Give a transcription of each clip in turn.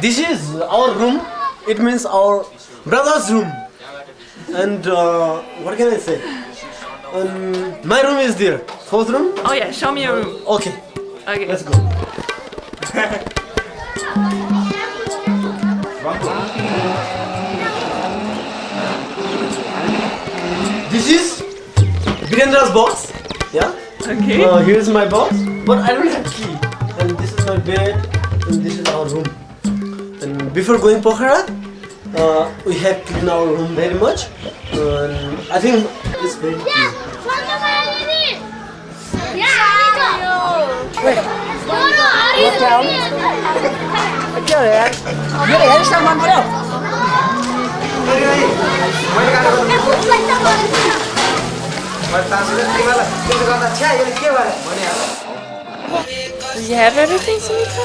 This is our room. It means our brother's room. And what can I say? My room is there. Fourth room? Oh yeah, show me your room. Okay. Okay. Let's go. This is Virendra's box. Yeah. Okay. Here's my box, but I don't have key. And this is my bed, and this is our room. And before going Pokhara, we have cleaned our room very much. I think it's very clean. Do you have everything, Sunita?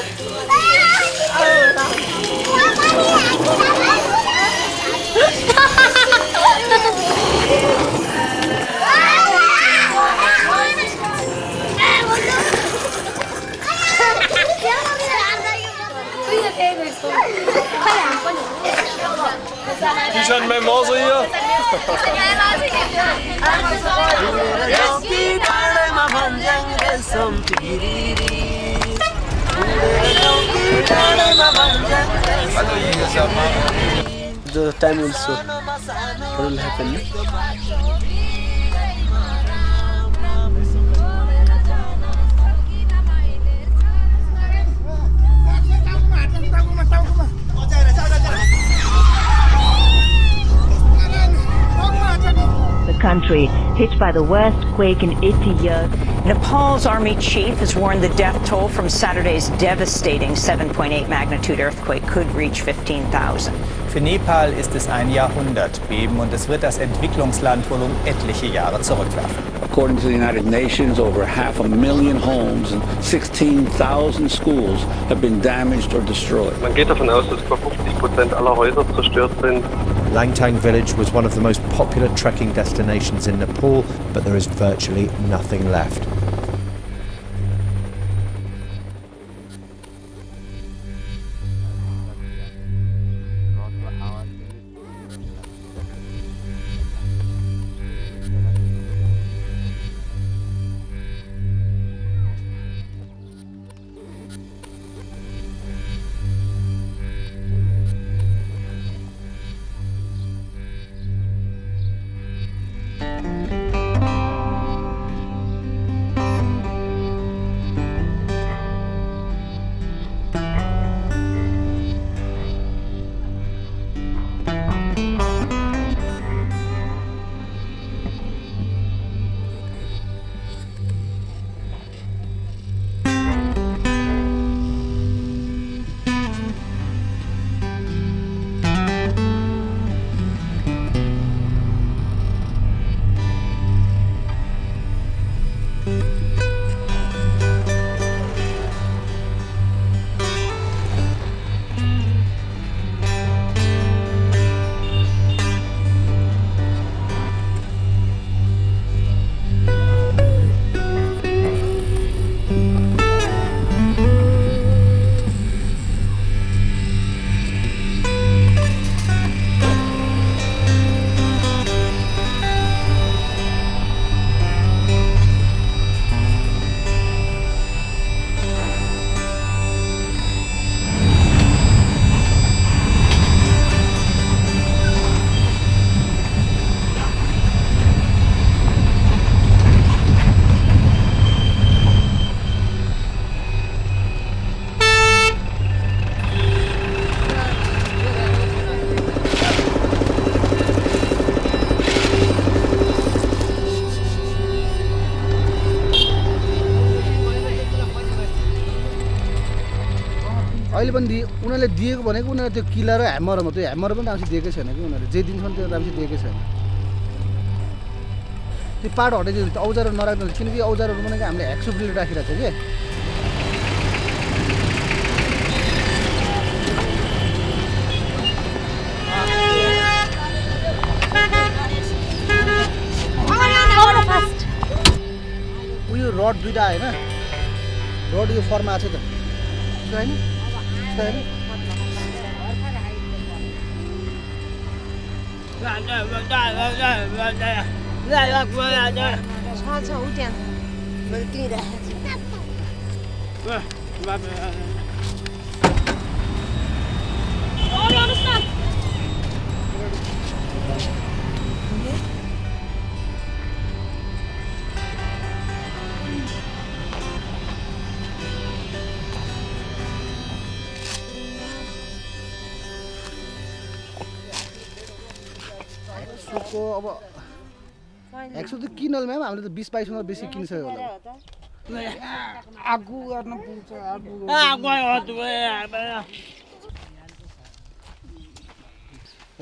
Die zijn mijn mozer hier. The time will show what will happen. The country hit by the worst quake in 80 years. Nepal's army chief has warned the death toll from Saturday's devastating 7.8 magnitude earthquake could reach 15,000. Für Nepal ist es ein Jahrhundertbeben und es wird das Entwicklungsland wohl um etliche Jahre zurückwerfen. According to the United Nations, over 500,000 homes and 16,000 schools have been damaged or destroyed. Man geht davon aus, dass über 50% aller Häuser zerstört sind. Langtang village was one of the most popular trekking destinations in Nepal, but there is virtually nothing left. अहिले पनि उनीहरूले दिएको भनेको उनीहरूले त्यो किला र hammer मात्रै ह्यामर पनि राम्रोसित दिएकै छैन कि उनीहरूले जे दिन्छन् त्यो राम्रोसित दिएकै छैन त्यो पाड हटाइदिन्छ औजारहरू नराख्नु किनकि औजारहरू भनेको हामीले ह्याक्सुपले राखिरहेको छ कि उयो रड दुईटा हैन रड यो फर्ममा छ त हैन अब 100 त किनल म्याम हामीले त 20-22 भन्दा बेसी किनिसक्यो होला आगु गर्न पुग्छ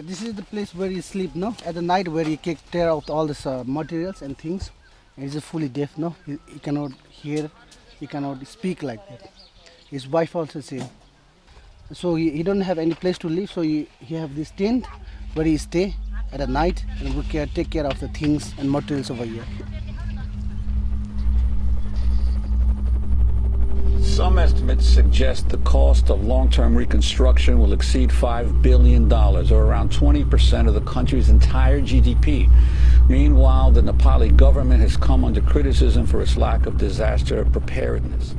This is the place where you sleep, no? At the night where you tear out all this materials and things. He's fully deaf, no? He cannot hear, he cannot speak like that. His wife also same. So he don't have any place to live, so he have this tent where he stay at the night and we take care of the things and materials over here. Some estimates suggest the cost of long-term reconstruction will exceed $5 billion, or around 20% of the country's entire GDP. Meanwhile, the Nepali government has come under criticism for its lack of disaster preparedness.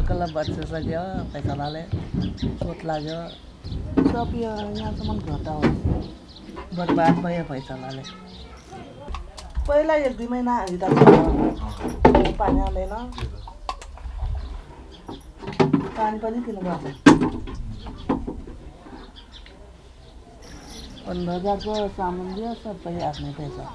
बल्ल बचिसक्यो पैसाले चोट लाग्यो सब यो यहाँसम्म घटा हो बर्बाद भयो पैसाले पहिला 1-2 महिना हालिदा पानी आउँदैन पानी पनि किन्नुपर्छ 15,000 को सामान दियो सबै आफ्नै पैसा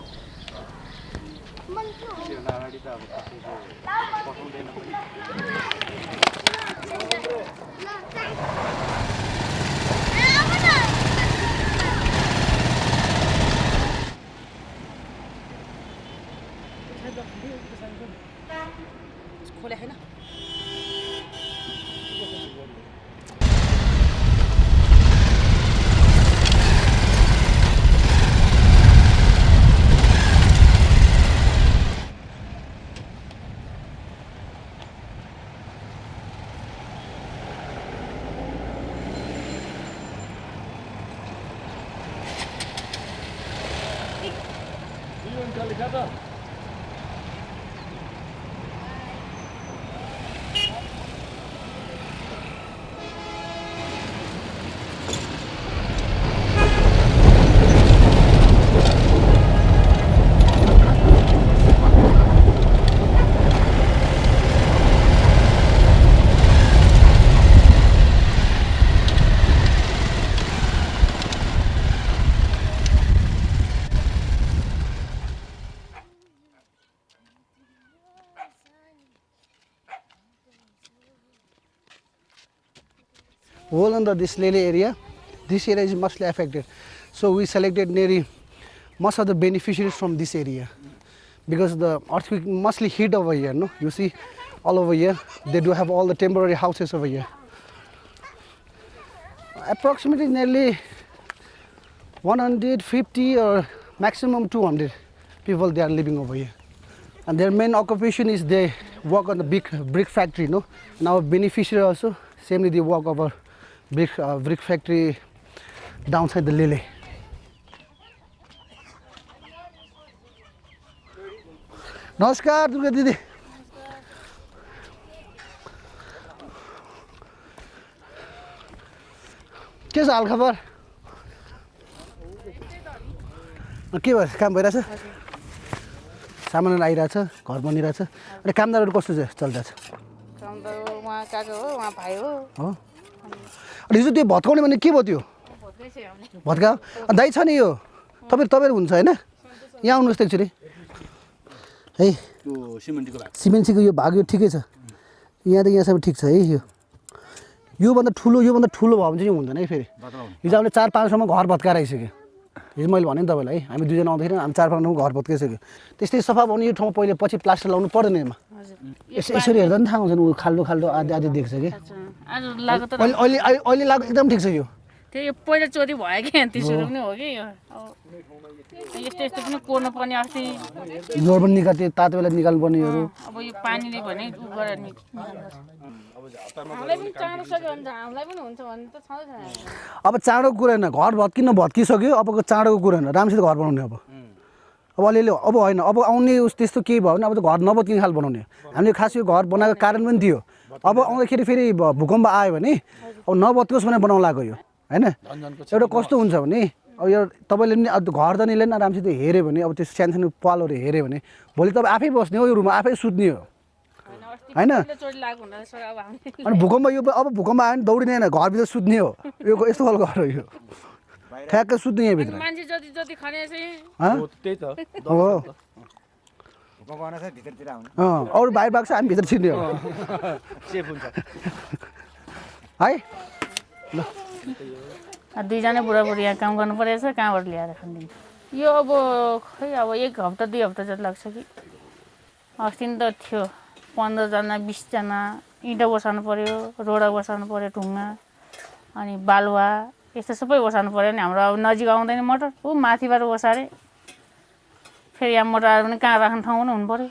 All under this Lele area, this area is mostly affected. So we selected nearly most of the beneficiaries from this area because the earthquake mostly hit over here. No, you see, all over here they do have all the temporary houses over here. Approximately nearly 150 or maximum 200 people they are living over here, and their main occupation is they work on the big brick factory. No, now beneficiary also same they work over brick factory downside the Lele. Namaskar Durga Didi. के छ हालखबर के भयो काम भइरहेछ सामान आइरहेछ घर बनिरहेछ अनि कामदारहरु कस्तो चल्दैछ कामदार उहाँ काका हो उहाँ भाइ हो अनि हिजो त्यो भत्काउने भने के भयो त्यो भत्का दाइ छ नि यो तपाईहरु हुन्छ हैन यहाँ आउनुस् त एकचोटी है त्यो सिमेन्टको यो भाग यो ठिकै छ यहाँदेखि यहाँसम्म ठिक छ है यो भन्दा ठुलो भयो भने चाहिँ हुँदैन है फेरि हिजो हामीले 4-5 सम्म घर भत्काएर आइसक्यो हिजो मैले भने नि तपाईँलाई है हामी दुईजना आउँदाखेरि हामी 4-5 ठाउँमा घर भत्काइसक्यो त्यस्तै सफा बनाउने यो ठाउँमा पहिले पछि प्लास्टर लाउनु पर्दैन यसमा यसरी हेर्दा नि थाहा हुन्छ नि ऊ खाल्डो खाल्डो आधी देख्छ कि अहिले लाग्यो एकदम ठिक छ यो त्यो पहिला चोरी भयो कि त्यसरी पनि हो कि यो यस्तो यस्तो पनि कोर्नु पर्ने अस्ति यो पनि निकाल्थ्यो तातो बेला निकाल्नु पर्नेहरू अब यो पानीले भने उ गरेर हामीलाई पनि चाँडो सक्यो भने हामीलाई पनि हुन्छ भने त छँदै छैन अब चाँडोको कुरा होइन घर भत्किसक्यो अबको चाँडोको कुरा होइन राम्रोसित घर बनाउने अब अलिअलि अब होइन अब आउने उस त्यस्तो केही भयो भने अब त घर नभत्किने खाल बनाउने हामीले खास यो घर बनाएको कारण पनि थियो अब आउँदाखेरि फेरि भूकम्प आयो भने अब नभत्कोस् भनेर बनाउनु लाग्यो यो होइन एउटा कस्तो हुन्छ भने अब यो तपाईँले पनि अब घर दनीले नि राम्रोसित हेऱ्यो भने अब त्यो सानसानो पालहरू हेऱ्यो भने भोलि तपाईँ आफै बस्ने हो यो रुममा आफै सुत्ने हो होइन अनि भूकम्प यो अब भूकम्प आयो भने दौडिँदैन घरभित्र सुत्ने हो यो यस्तो खालको घर हो यो ठ्याक्कै सुत्ने यहाँभित्र मान्छे जति जति खने त्यही त हो अरू बाहिर भएको छ हामी भित्र छिर्ने हो सेफ हुन्छ है ल दुईजना बुढाबुढी यहाँ काम गर्नु परेछ कहाँबाट ल्याएर खानिदिन्छ यो अब खै अब 1 हप्ता 2 हप्ता जति लाग्छ कि अस्ति नि त थियो 15 जना 20 जना इँटा बसाउनु पर्यो रोडा बसाउनु पर्यो ढुङ्गा अनि बालुवा यस्तो सबै बसाउनु पर्यो नि हाम्रो अब नजिक आउँदैन मोटर ऊ माथिबाट बसारे फेरि यहाँ मोटर आएर पनि कहाँ राख्ने ठाउँ पनि हुनु पर्यो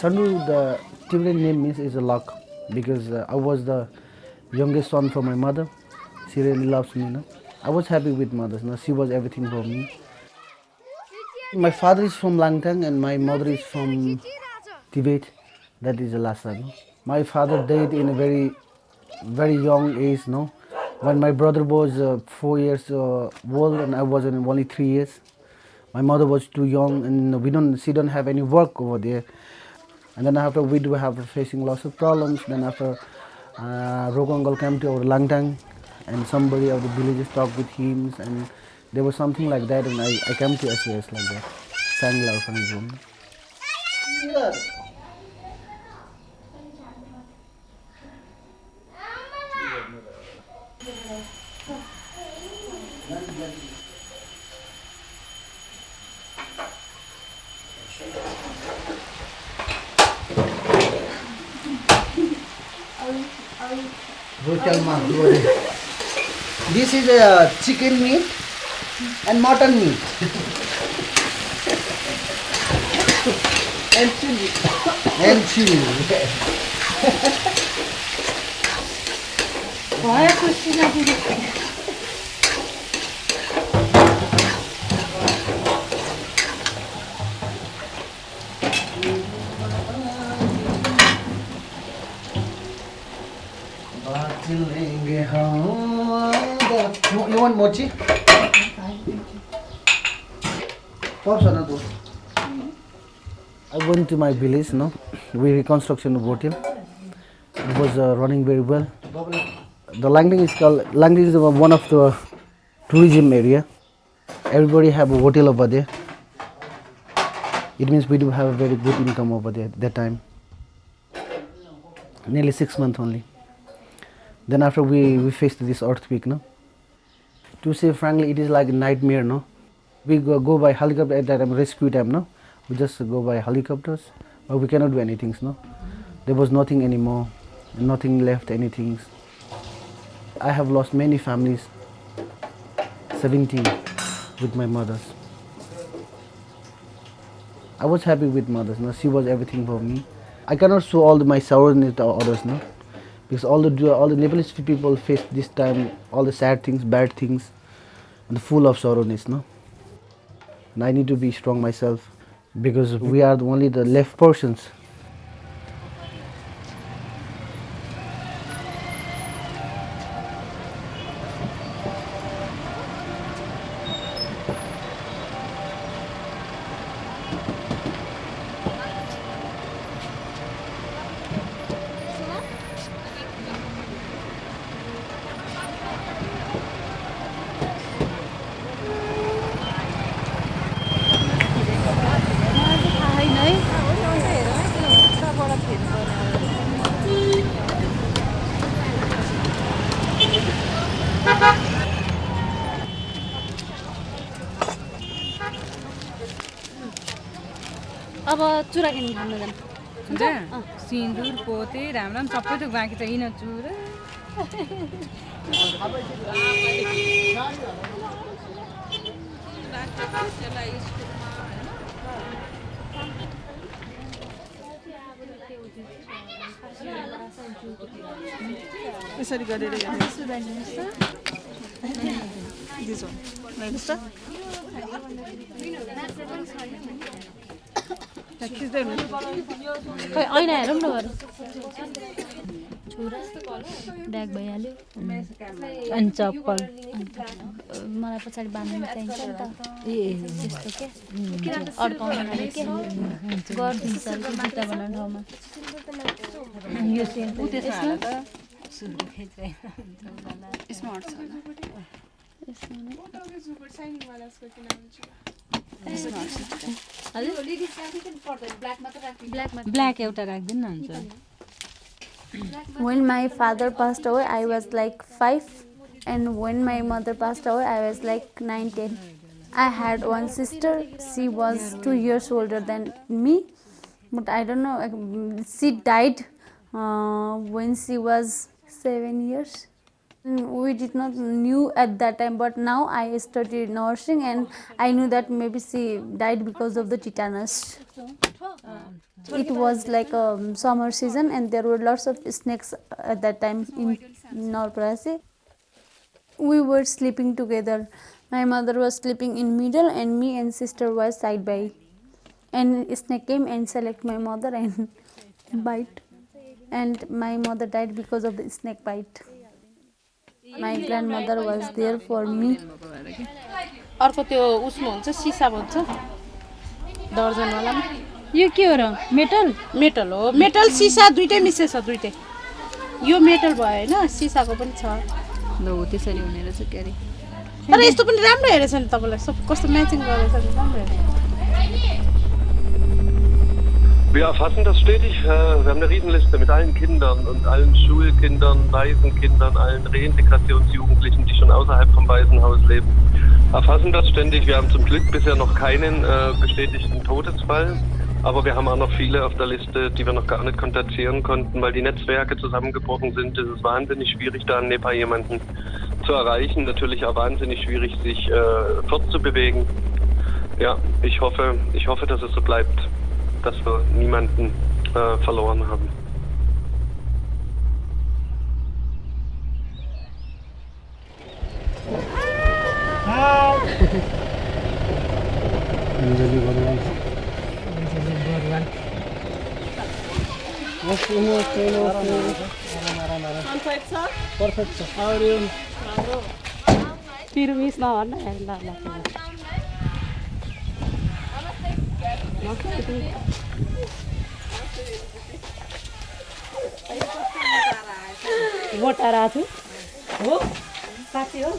Sandu, the Tibetan name means is a luck because I was the youngest son for my mother. She really loves me. No? I was happy with mother. No? She was everything for me. My father is from Langtang and my mother is from Tibet. That is the last one. My father died in a very young age. No, when my brother was 4 years old and I was only 3 years. My mother was too young and she don't have any work over there. And then after we do have facing lots of problems. Then after Rokongal came to our Langtang and somebody of the villagers talked with him and there was something like that and I came to SOS like that. Shangrila from his home. This is chicken meat and mutton meat and chili. And chili. Why Christina Voigt? You want mochi? I went to my village, no? We reconstruction of hotel. It was running very well. The Langding is one of the tourism area. Everybody have a hotel over there. It means we do have a very good income over there at that time. Nearly 6 months only. Then after we faced this earthquake, no? To say frankly, it is like a nightmare, no? We go by helicopter at that time, rescue time, no? We just go by helicopters, but we cannot do anything, no? There was nothing anymore, nothing left, anything. I have lost many families, 17 with my mothers. I was happy with mothers, no? She was everything for me. I cannot show all my sorrow to others, no? Because all the Nepalese people face this time, all the sad things, bad things, and full of sorrowness, no? And I need to be strong myself because we are only the left persons. अब चुरा किन्नु खानु जानु हुन्छ सिन्दुर पोते राम्रो सबै थोक बाँकी छ यिन चुरा यसरी गरेर खै ऐना हेरौँ न गरौँ ब्याग भइहाल्यो अनि चप्पल मलाई पछाडि बाँध्नु चाहिन्छ नि त त्यस्तो के अड्काउनु लागि के गरिदिन्छ जुत्ता बनाउने ठाउँमा यो सेन्ट स्मार्ट छ ब्ल्याक एउटा राख्दिनु न हुन्छ When my father passed away, I was like 5, and when my mother passed away, I was like 9, 10. I had one sister. She was 2 years older than me, but I don't know. She died when she was 7 years. We did not knew at that time, but now I studied nursing, and I knew that maybe she died because of the tetanus. It was like a summer season, and there were lots of snakes at that time in Norprasi. We were sleeping together. My mother was sleeping in middle, and me and sister was side by. And snake came and select my mother and bite. And my mother died because of the snake bite. My grandmother was there for me. अर्को त्यो उसमा हुन्छ सिसा भन्छ दर्जनवाला यो के हो र मेटल मेटल हो मेटल सिसा दुईटै मिसेछ दुईटै यो मेटल भयो हैन सिसाको पनि छ ल हो त्यसरी हुने रहेछ के अरे तर यस्तो पनि राम्रो हेरेछ नि तपाईलाई सब कस्तो म्याचिङ गरेछ नि राम्रो हेरेछ Wir erfassen das stetig. Wir haben eine Riesenliste mit allen Kindern und allen Schulkindern, Waisenkindern, allen Reintegrationsjugendlichen, die schon außerhalb vom Waisenhaus leben. Erfassen das ständig. Wir haben zum Glück bisher noch keinen bestätigten Todesfall. Aber wir haben auch noch viele auf der Liste, die wir noch gar nicht kontaktieren konnten, weil die Netzwerke zusammengebrochen sind. Es ist wahnsinnig schwierig, da in Nepal jemanden zu erreichen. Natürlich auch wahnsinnig schwierig, sich fortzubewegen. Ja, ich hoffe, dass es so bleibt, dass wir niemanden verloren haben. Perfect. How are you? Pyramis na होला ल ल मोटा राछु हो साथी हो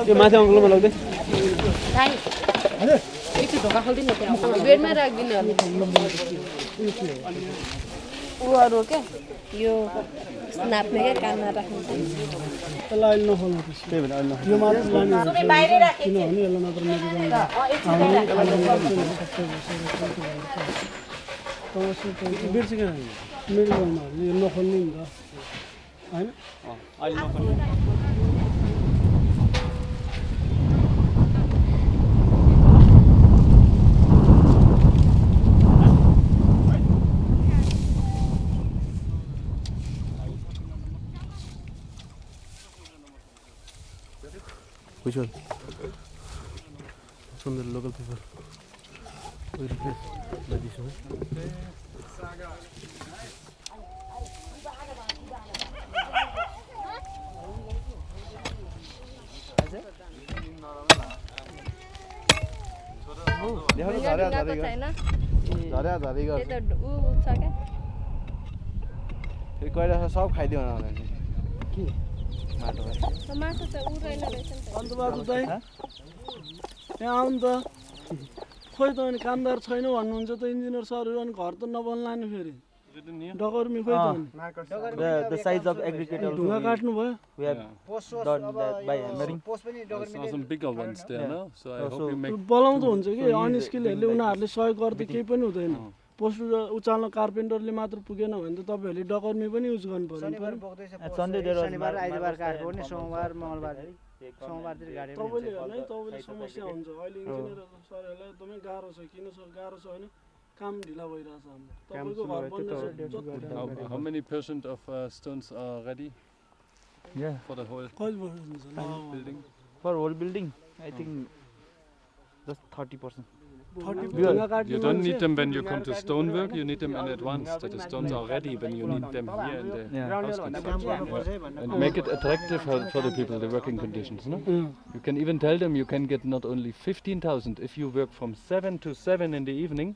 यो माथि अङ्गलमा लग्दै दाइ हजुर एकचोटि ढोका खोल्दिनु त्यहाँ बेडमा राख्दिनु उ अरु के यो नाप्ने के कानमा राख्नु त्यसलाई अहिले नखोल्नु त्यही भएर अहिले यो मात्र लाने बाहिरै राखेको किनभने यसलाई नत्र नजिक बिर्छ के मेरो गाउँमा यो नखोल्नु नि त हैन अहिले नखोल्नु Which one? From the local people. We replace like this one. सब खाइदियो होला के माटो त उ रहेन रहेछ नि त अन्त बाबु दाइ यहाँ आउनु त खोइ त अनि कामदार छैन भन्नुहुन्छ त इन्जिनियर सरहरु अनि घर त नबन्ला नि फेरि डगर्मी खोइ त The size of aggregate also ढुङ्गा काट्नु भयो we have done that by hammering. Some bigger ones there now, so I hope you make. बोलाउँदो हुन्छ कि अनस्किलहरुले उनीहरुले सहयोग गर्दै केही पनि हुँदैन पोस्ट उचाल्न कार्पेन्टरले मात्र पुगेन भने त तपाईहरुले डगर्मी पनि युज गर्नु पर्यो Sunday there was शनिबार आइतबार काट्नु पर्ने सोमबार मंगलबार सोमबारतिर गाडी तपाईले हैन तपाईले समस्या हुन्छ अहिले इन्जिनियर सरहरुलाई एकदमै गाह्रो छ किन गाह्रो छ हैन काम ढिला भइराछ हाम्रो तपाईको घर बन्दैछ How many % of stones are ready? Yeah. For the whole building. For whole building, I think just 30%. You don't need them when you come to stonework. You need them in advance. That the stones are ready when you need them here in the house construction. And make it attractive for the people, the working conditions. No? You can even tell them you can get not only 15,000 if you work from 7 to 7 in the evening.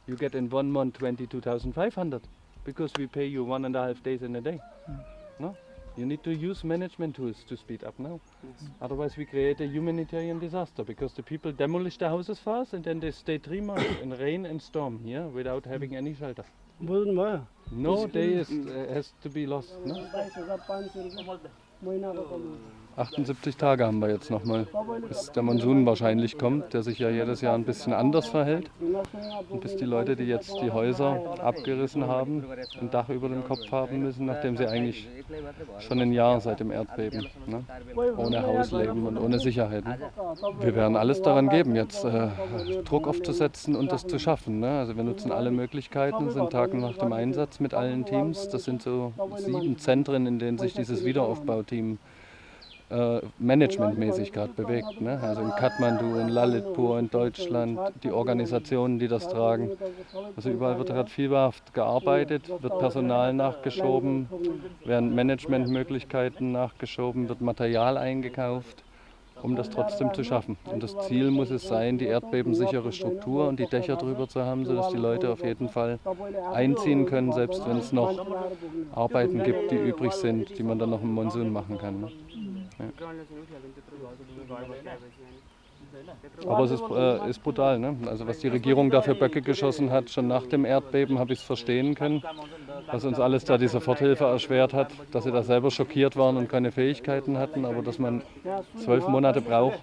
You get in 1 month 22,500 because we pay you 1.5 days in a day. No? You need to use management tools to speed up now. Otherwise we create a humanitarian disaster because the people demolish the houses fast and then they stay 3 months in rain and storm here without having any shelter. No day has to be lost. No? 78 Tage haben wir jetzt nochmal, bis der Monsun wahrscheinlich kommt, der sich ja jedes Jahr ein bisschen anders verhält. Und bis die Leute, die jetzt die Häuser abgerissen haben, ein Dach über dem Kopf haben müssen, nachdem sie eigentlich schon ein Jahr seit dem Erdbeben, ne, ohne Haus leben und ohne Sicherheit. Ne. Wir werden alles daran geben, jetzt Druck aufzusetzen und das zu schaffen. Ne. Also wir nutzen alle Möglichkeiten, sind Tag und Nacht im Einsatz mit allen Teams. Das sind so 7 Zentren, in denen sich dieses Wiederaufbauteam managementmäßig gerade bewegt. Ne? Also in Kathmandu, in Lalitpur, in Deutschland, die Organisationen, die das tragen. Also überall wird gerade fieberhaft gearbeitet, wird Personal nachgeschoben, werden Managementmöglichkeiten nachgeschoben, wird Material eingekauft, um das trotzdem zu schaffen. Und das Ziel muss es sein, die erdbebensichere Struktur und die Dächer drüber zu haben, sodass die Leute auf jeden Fall einziehen können, selbst wenn es noch Arbeiten gibt, die übrig sind, die man dann noch im Monsun machen kann. Ne? Ja. Aber es ist brutal, ne? Also was die Regierung da für Böcke geschossen hat, schon nach dem Erdbeben habe ich es verstehen können, was uns alles da die Soforthilfe erschwert hat, dass sie da selber schockiert waren und keine Fähigkeiten hatten, aber dass man 12 Monate braucht,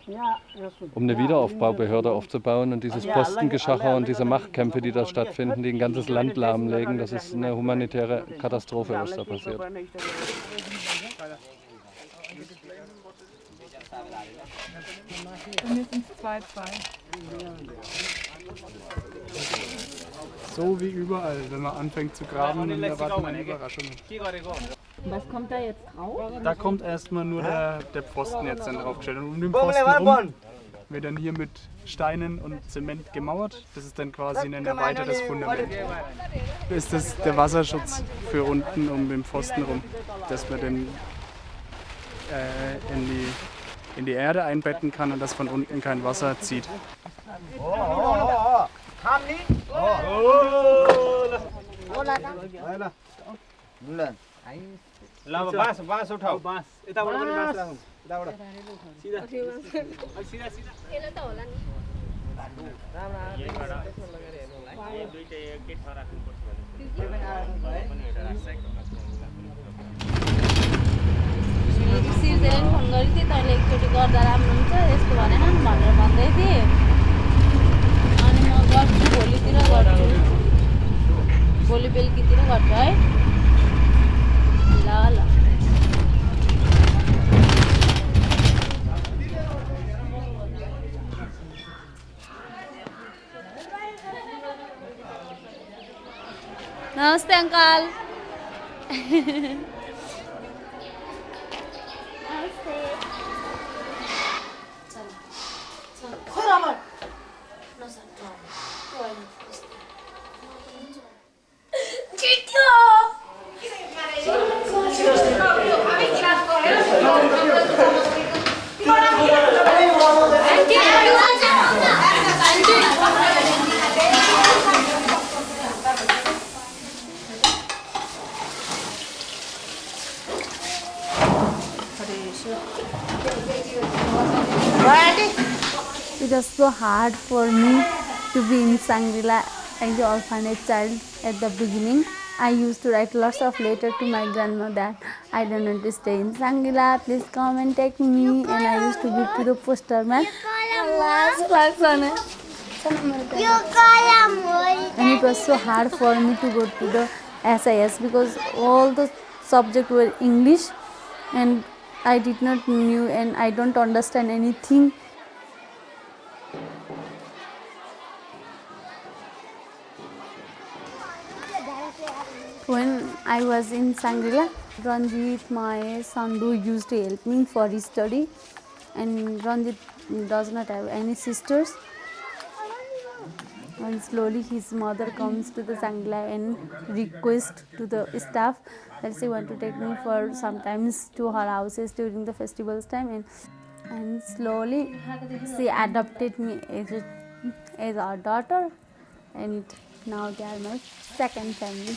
um eine Wiederaufbaubehörde aufzubauen und dieses Postengeschacher und diese Machtkämpfe, die da stattfinden, die ein ganzes Land lahmlegen, das ist eine humanitäre Katastrophe, was da passiert. Mindestens 2. So wie überall, wenn man anfängt zu graben, dann erwartet man Überraschungen. Was kommt da jetzt drauf? Da kommt erstmal nur der Pfosten jetzt dann draufgestellt. Und um den Pfosten rum wird dann hier mit Steinen und Zement gemauert. Das ist dann quasi ein erweitertes Fundament. Das ist der Wasserschutz für unten um den Pfosten rum, dass man den in die Erde einbetten kann und dass von unten kein Wasser zieht. सिर्जेले phone गरेको थिएँ तैँले एकचोटि गर्दा राम्रो हुन्छ यस्तो भनेन भनेर भन्दै थिएँ अनि म गर्छु भोलितिर गर्छु भोलि बेलुकीतिर गर्छु है ल ल नमस्ते uncle It was so hard for me to be in Shangrila as the orphanage child at the beginning. I used to write lots of letters to my grandma that I don't want to stay in Shangrila, please come and take me. And I used to give to the posterman. And it was so hard for me to go to the SIS because all the subjects were English and I did not knew and I don't understand anything. When I was in Shangrila, Ranjit, my son, used to help me for his study, and Ranjit does not have any sisters. And slowly his mother comes to the Shangrila and requests to the staff that she want to take me for sometimes to her houses during the festivals time, and slowly she adopted me as our daughter, and now they are my second family.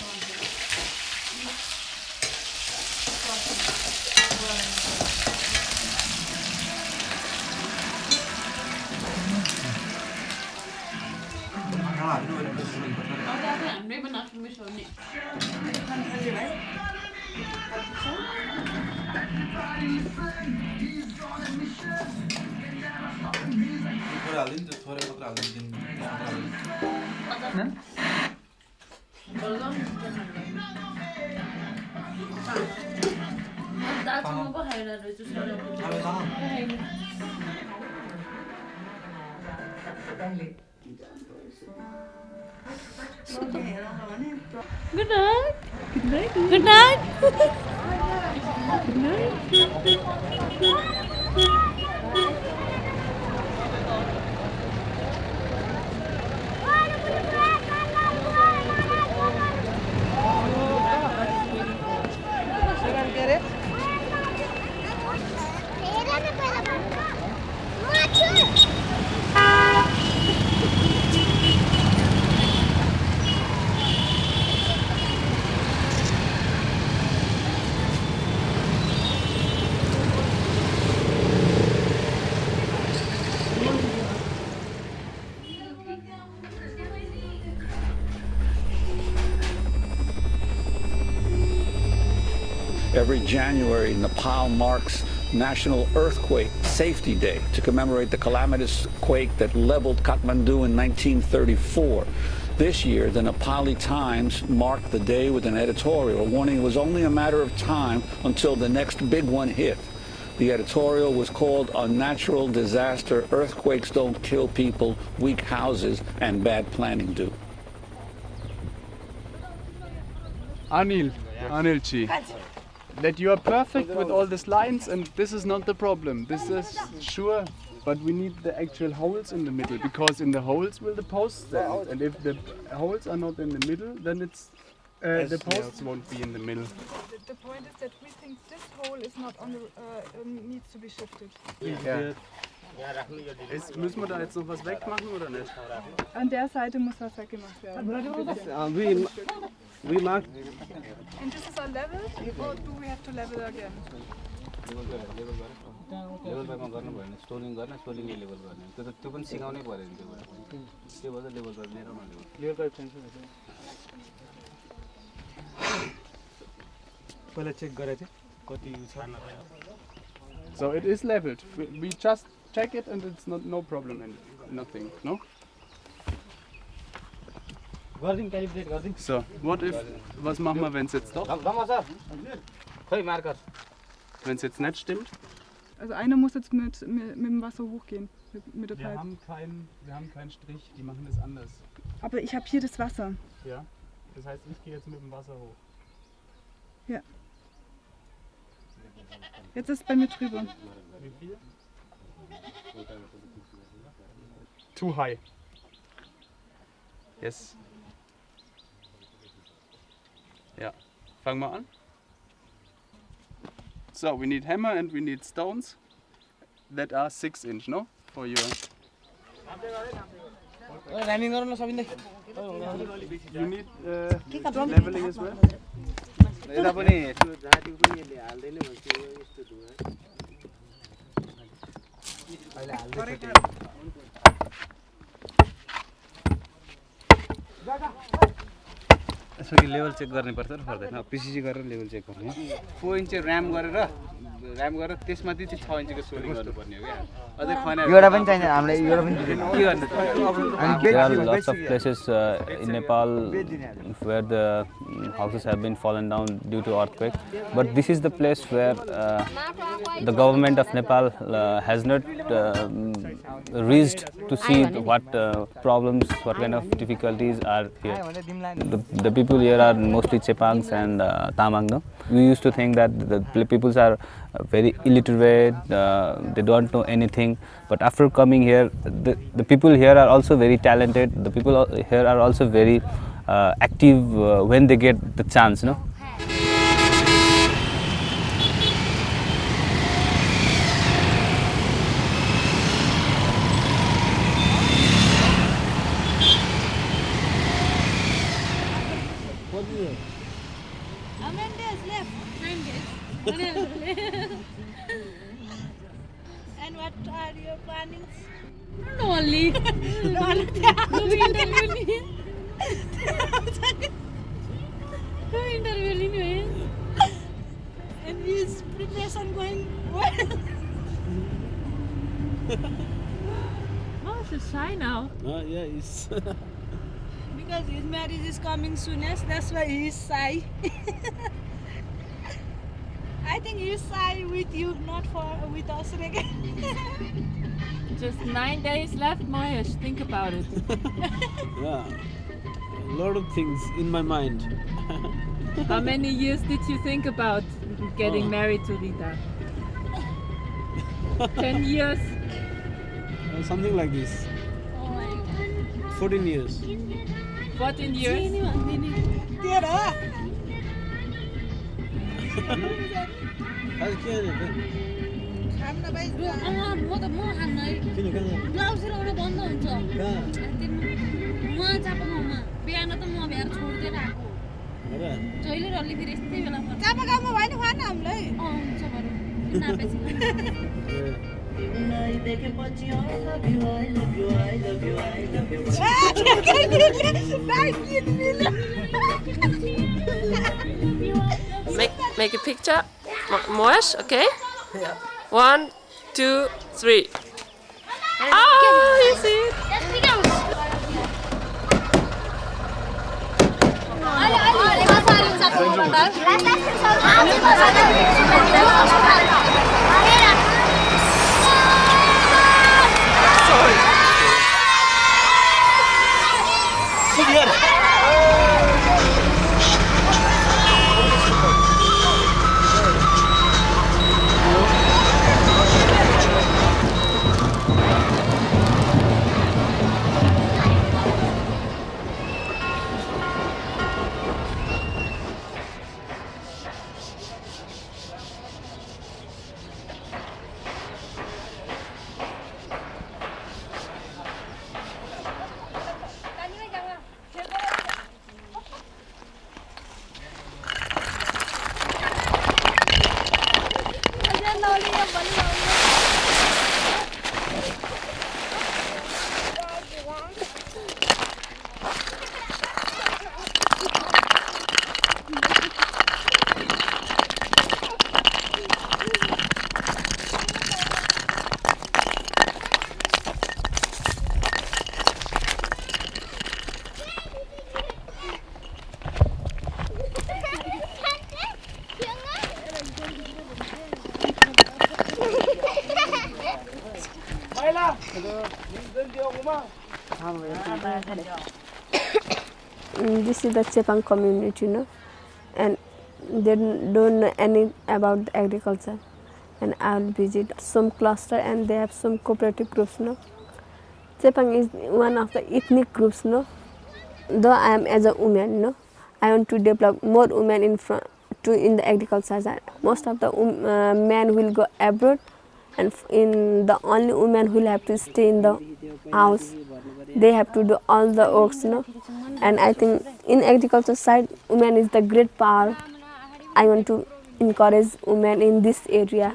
Good night. Good night. Good night. Good night. Every January, Nepal marks National Earthquake Safety Day to commemorate the calamitous quake that leveled Kathmandu in 1934. This year, the Nepali Times marked the day with an editorial warning it was only a matter of time until the next big one hit. The editorial was called "A Natural Disaster, Earthquakes Don't Kill People, Weak Houses and Bad Planning Do." Anilchi, that you are perfect with all these lines and this is not the problem. This is sure, but we need the actual holes in the middle, because in the holes will the posts stand. And if the holes are not in the middle, then it's the posts won't be in the middle. The point is that we think this hole is not on the, needs to be shifted. Ja. Müssen wir da jetzt noch was wegmachen oder nicht? An der Seite muss was weggemacht werden. We marked. And this is all level, or do we have to level again? Level बाइमा गर्नु भएन, स्टोलिङ गर्ने, स्टोलिङले level गर्ने, त्यो पनि सिकाउनै पर्यो नि त्योबाट, त्यो भएर लेभल गर्ने र लेभल पाइप चाहिन्छ पहिला चेक गरेको थिएँ कति छ. So it is leveled. We just check it and it's no problem and nothing, no? So, what if, was machen wir, wenn es jetzt doch? Wenn es jetzt nicht stimmt? Also einer muss jetzt mit dem Wasser hochgehen, mit der Pipe. Wir haben keinen Strich, die machen das anders. Aber ich habe hier das Wasser. Ja, das heißt, ich gehe jetzt mit dem Wasser hoch. Ja. Jetzt ist es bei mir drüber. Wie viel? Too high. Yes. Ja, fangen wir an. So, we need hammer and we need stones that are 6 inch, no? For your... You need leveling as well? यसो कि level check गर्ने पर्छ र पर्दैन प्रिसिसी गरेर level check गर्ने 4 inch RAM गरेर त्यसमाथि चाहिँ 6 इन्चको सोल्डिङ गर्नुपर्ने हो क्या अझै खना एउटा पनि चाहिन्छ हामीले एउटा पनि के गर्ने There are lots of places in Nepal where the houses have been fallen down due to earthquake, but this is the place where the government of Nepal has not reached to see what problems, what kind of difficulties are here. The people here are mostly Chepangs and Tamang. No? We used to think that the peoples are very illiterate, they don't know anything, but after coming here, the people here are also very talented, the people here are also very active when they get the chance. No? And what are your plannings? Only. And his preparation going well. Oh, so shy now. Yeah, he's Because his marriage is coming soonest, that's why he is shy. I think he is shy with you, not with us again. Just 9 days left, Mahesh. Think about it. yeah, a lot of things in my mind. How many years did you think about getting married to Rita? 10 years? Something like this. 14 years. 14 years? Make a picture. Moesh, okay? Yeah. 1, 2, 3. Oh, you see it? This is the Chepang community, and they don't know any about agriculture. And I'll visit some cluster, and they have some cooperative groups, Chepang is one of the ethnic groups, Though I am as a woman, I want to develop more women in the agriculture side. Most of the men will go abroad, and in the only women who will have to stay in the house. They have to do all the works, And I think in agriculture side, women is the great power. I want to encourage women in this area.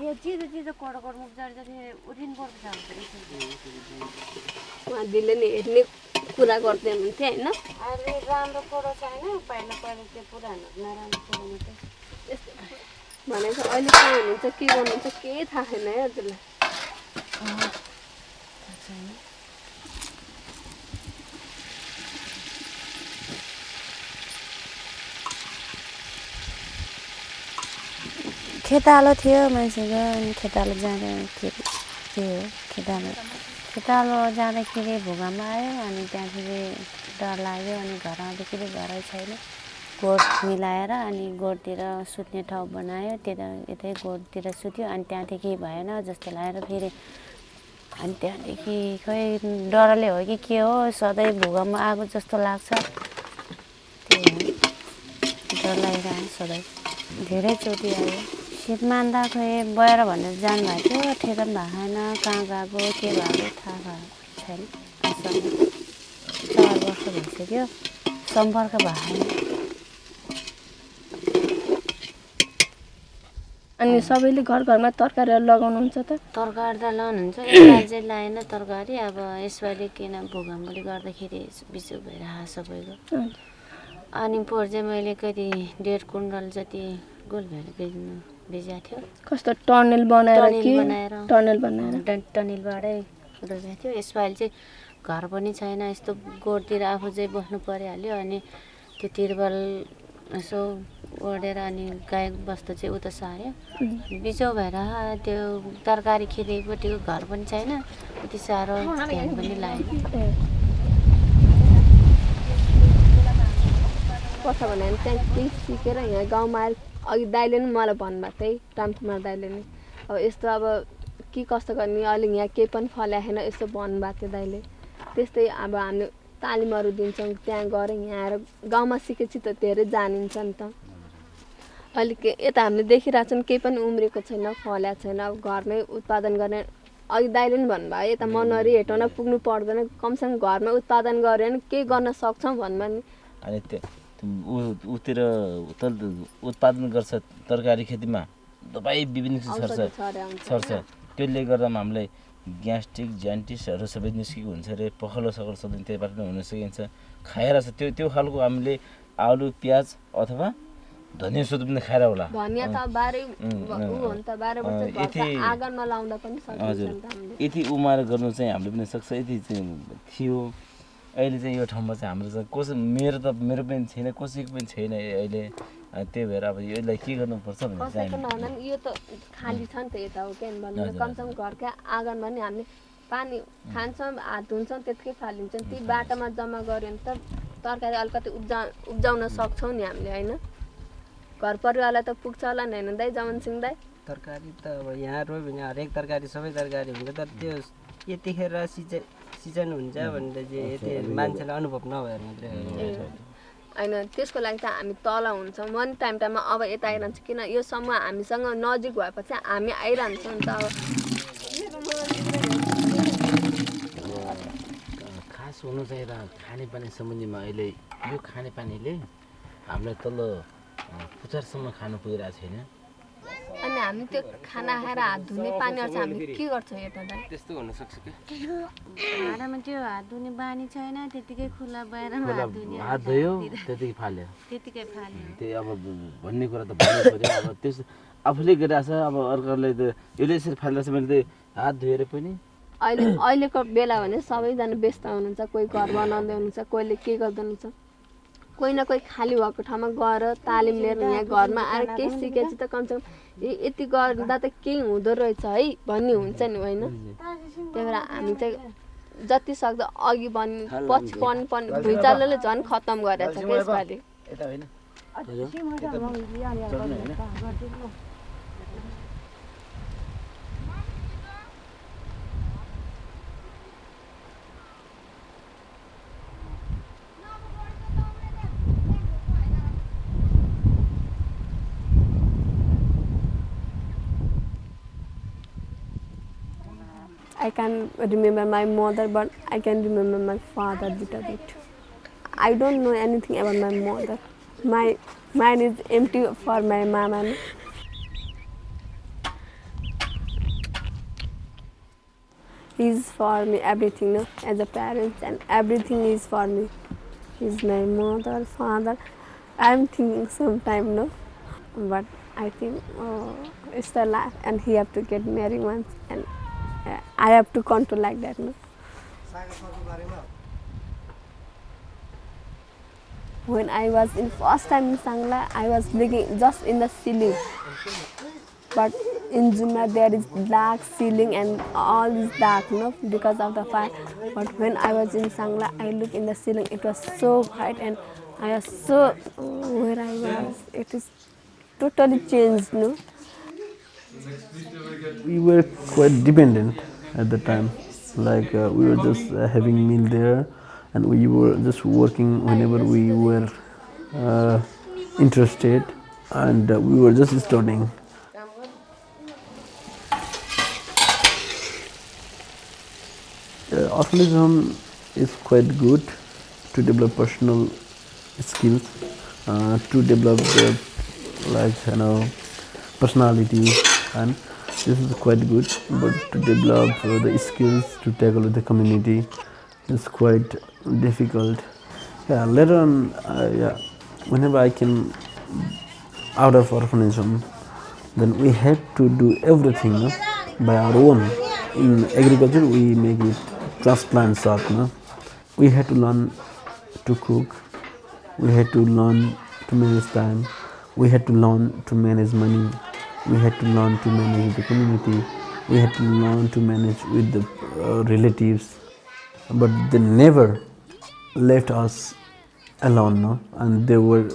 कुरा गर्दै हुन्थे हैन अहिले राम्रो कुरो छैन पहिला पहिला त्यो पुरानो नराम्रो कुरो मात्रै भनेको अहिले कहाँ हुनुहुन्छ के गर्नुहुन्छ केही थाहा छैन है हजुरलाई खेतालो थियो मान्छेको अनि खेतालो जाँदा के हो खेतालो जाँदाखेरि भूकम्प आयो अनि त्यहाँखेरि डर लाग्यो अनि घर आउँदाखेरि घरै छैन गोठ मिलाएर अनि गोठतिर सुत्ने ठाउँ बनायो यतै गोठतिर सुत्यो अनि त्यहाँदेखि भएन जस्तो लागेर फेरि अनि त्यहाँदेखि खै डरले हो कि के हो सधैँ भूकम्प आएको जस्तो लाग्छ डर लागिरहेको सधैँ धेरै चोटि आयो शीत मान्दा खै बएर भनेर जानुभएको थियो ठेर पनि भएको छैन कहाँ गएको के भएको थाहा छैन 4 वर्ष भइसक्यो सम्पर्क भएको छैन अनि सबैले घरमा तरकारीहरू लगाउनुहुन्छ त तरकारी त लाउनुहुन्छ यसपालि चाहिँ लाएन तरकारी अब यसपालि किन भूकम्पले गर्दाखेरि बिजो भइरहेको सबैको अनि पोहोर चाहिँ मैले कति 1.5 कुइन्टल जति गोलभेडा बेचेको थियो कस्तो टनेल बनाएर टनेलबाटै रोपेको थियो यसपालि चाहिँ घर पनि छैन यस्तो गोठतिर आफू चाहिँ बस्नु परिहाल्यो अनि त्यो तिरबल यसो ओढेर अनि गाई बस्तु चाहिँ उता सार्यो बिचो भएर त्यो तरकारी खेतीपट्टिको घर पनि छैन उति साह्रो ध्यान पनि लागेन कसो भने त्यहाँ केही सिकेर यहाँ गाउँमा आएर अघि दाइले पनि मलाई भन्नुभएको थिएँ रामकुमार दाइले नि अब यस्तो अब के कस्तो गर्ने अहिले यहाँ केही पनि फल्या छैन यस्तो भन्नुभएको थियो दाइले त्यस्तै अब हामी तालिमहरू दिन्छौँ त्यहाँ गएर यहाँ आएर गाउँमा सिकेपछि त धेरै जानिन्छ नि त अलिक यता हामीले देखिरहेको छौँ केही पनि उम्रेको छैन फल्या छैन अब घरमै उत्पादन गर्ने अघि दाइले पनि भन्नुभयो यता मनहरी हेटौँन पुग्नु पर्दैन कमसेकम घरमै उत्पादन गरेर नि केही गर्न सक्छौँ भन्नुभयो नि अनि उतिर उत्पादन गर्छ तरकारी खेतीमा दबाई विभिन्न सर्छ त्यसले गर्दा हामीलाई ग्यास्ट्रिक ज्यान्टिसहरू सबै निस्केको हुन्छ रे पखालो सकल सधैँ त्यहीबाट नै हुन सकिन्छ खाएर त्यो खालको हामीले आलु प्याज अथवा धनिया सुत पनि खाएर होला धनिया त बारे उ हो नि त 12 वर्ष आँगनमा लाउँदा पनि सकिन्छ नि त हामीले यति उमार गर्नु चाहिँ हामीले पनि सक्छ यति चाहिँ थियो अहिले चाहिँ यो ठाउँमा चाहिँ हाम्रो चाहिँ मेरो पनि छैन कसैको पनि छैन अहिले त्यही भएर अब यसलाई के गर्नुपर्छ भन्ने चाहिँ यो त खाली छ नि त यता हो के भन्नु कमसेकम घरकै आँगनमा नि हामीले पानी खान्छौँ हात धुन्छौँ त्यतिकै फालिन्छौँ ती बाटोमा जम्मा गऱ्यो भने त तरकारी अलिकति उब्जाउन सक्छौँ नि हामीले हैन घर परिवारलाई त पुग्छ होला नि हैन दाइ जमन सिंह दाइ तरकारी त अब यहाँ रोप्यो भने हरेक तरकारी सबै तरकारी हुन्छ तर त्यो यतिखेर सिजन हुन्छ भनेर चाहिँ यति मान्छेलाई अनुभव नभएर मात्रै हैन त्यसको लागि त हामी तल हुन्छौँ मन टाइममा अब यता आइरहन्छ किन यो समूह हामीसँग नजिक भएपछि हामी आइरहन्छौँ नि त अब खास हुनु चाहिँ र खानेपानी सम्बन्धीमा अहिले यो खानेपानीले हामीलाई तल पुचारसम्म खानु पुगिरहेको छैन अनि हामी त्यो खाना खाएर हात धुने पानीहरु चाहिँ हामी के गर्छौँ यता दाइ त्यस्तो हुन सक्छ के भाँडामा त्यो हात धुने बानी छैन त्यतिकै खुला बाहिरमा हात धुने हात धुयो त्यतिकै फाल्यो त्यही अब भन्ने कुरा त भन्नु पर्यो अब त्यस आफूले गरिरहेछ अब अर्काले त यसले यसरी फालिरहेछ भने त हात धुएर पनि अहिलेको बेला भने सबैजना व्यस्त हुनुहुन्छ कोही घर बनाउँदै हुनुहुन्छ कोहीले के गर्दै हुनुहुन्छ कोही न कोही खाली भएको ठाउँमा गएर तालिम लिएर यहाँ घरमा आएर केही सिकेपछि त कमसेकम यति गर्दा त केही हुँदो रहेछ है भन्ने हुन्छ नि होइन त्यही भएर हामी चाहिँ जति सक्दो अघि पछि पर्ने भुइँचालोले झन् खत्तम गरेछ त्यसपालि I can't remember my mother, but I can remember my father a little bit. I don't know anything about my mother. My mind is empty for my mama. He's for me everything, no? As a parent, and everything is for me. He's my mother, father. I'm thinking sometime, no? But I think it's the life, and he have to get married once, and I have to control like that, no? When I was in first time in Shangrila, I was looking just in the ceiling. But in Juma there is dark ceiling and all is dark, no, because of the fire. But when I was in Shangrila, I looked in the ceiling. It was so bright, and I was so where I was. It is totally changed, no. We were quite dependent at the time. Like we were just having meal there, and we were just working whenever we were interested, and we were just studying. Orphanage home is quite good to develop personal skills, to develop the personality, and this is quite good. But to develop the skills to tackle with the community is quite difficult. Yeah, later on, whenever I came out of orphanage home, then we had to do everything by our own. In agriculture, we make it transplant shop. We had to learn to cook. We had to learn to manage time. We had to learn to manage money. We had to learn to manage the community. We had to learn to manage with the relatives. But they never left us alone, no? And they were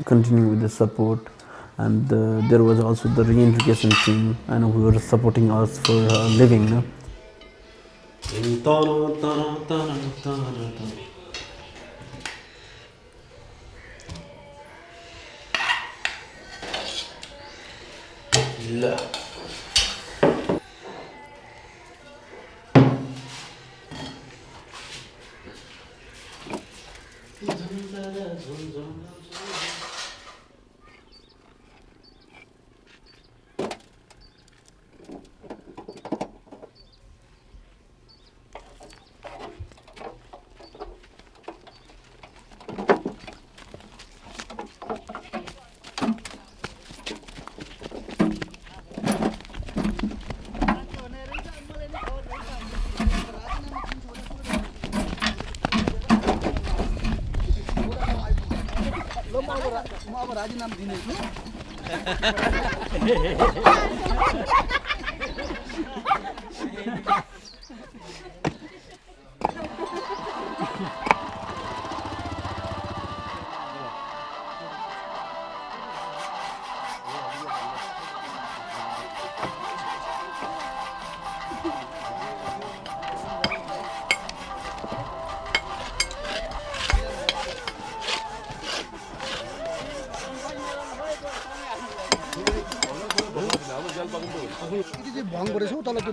continuing with the support. And there was also the reintegration team, and we were supporting us for living, no?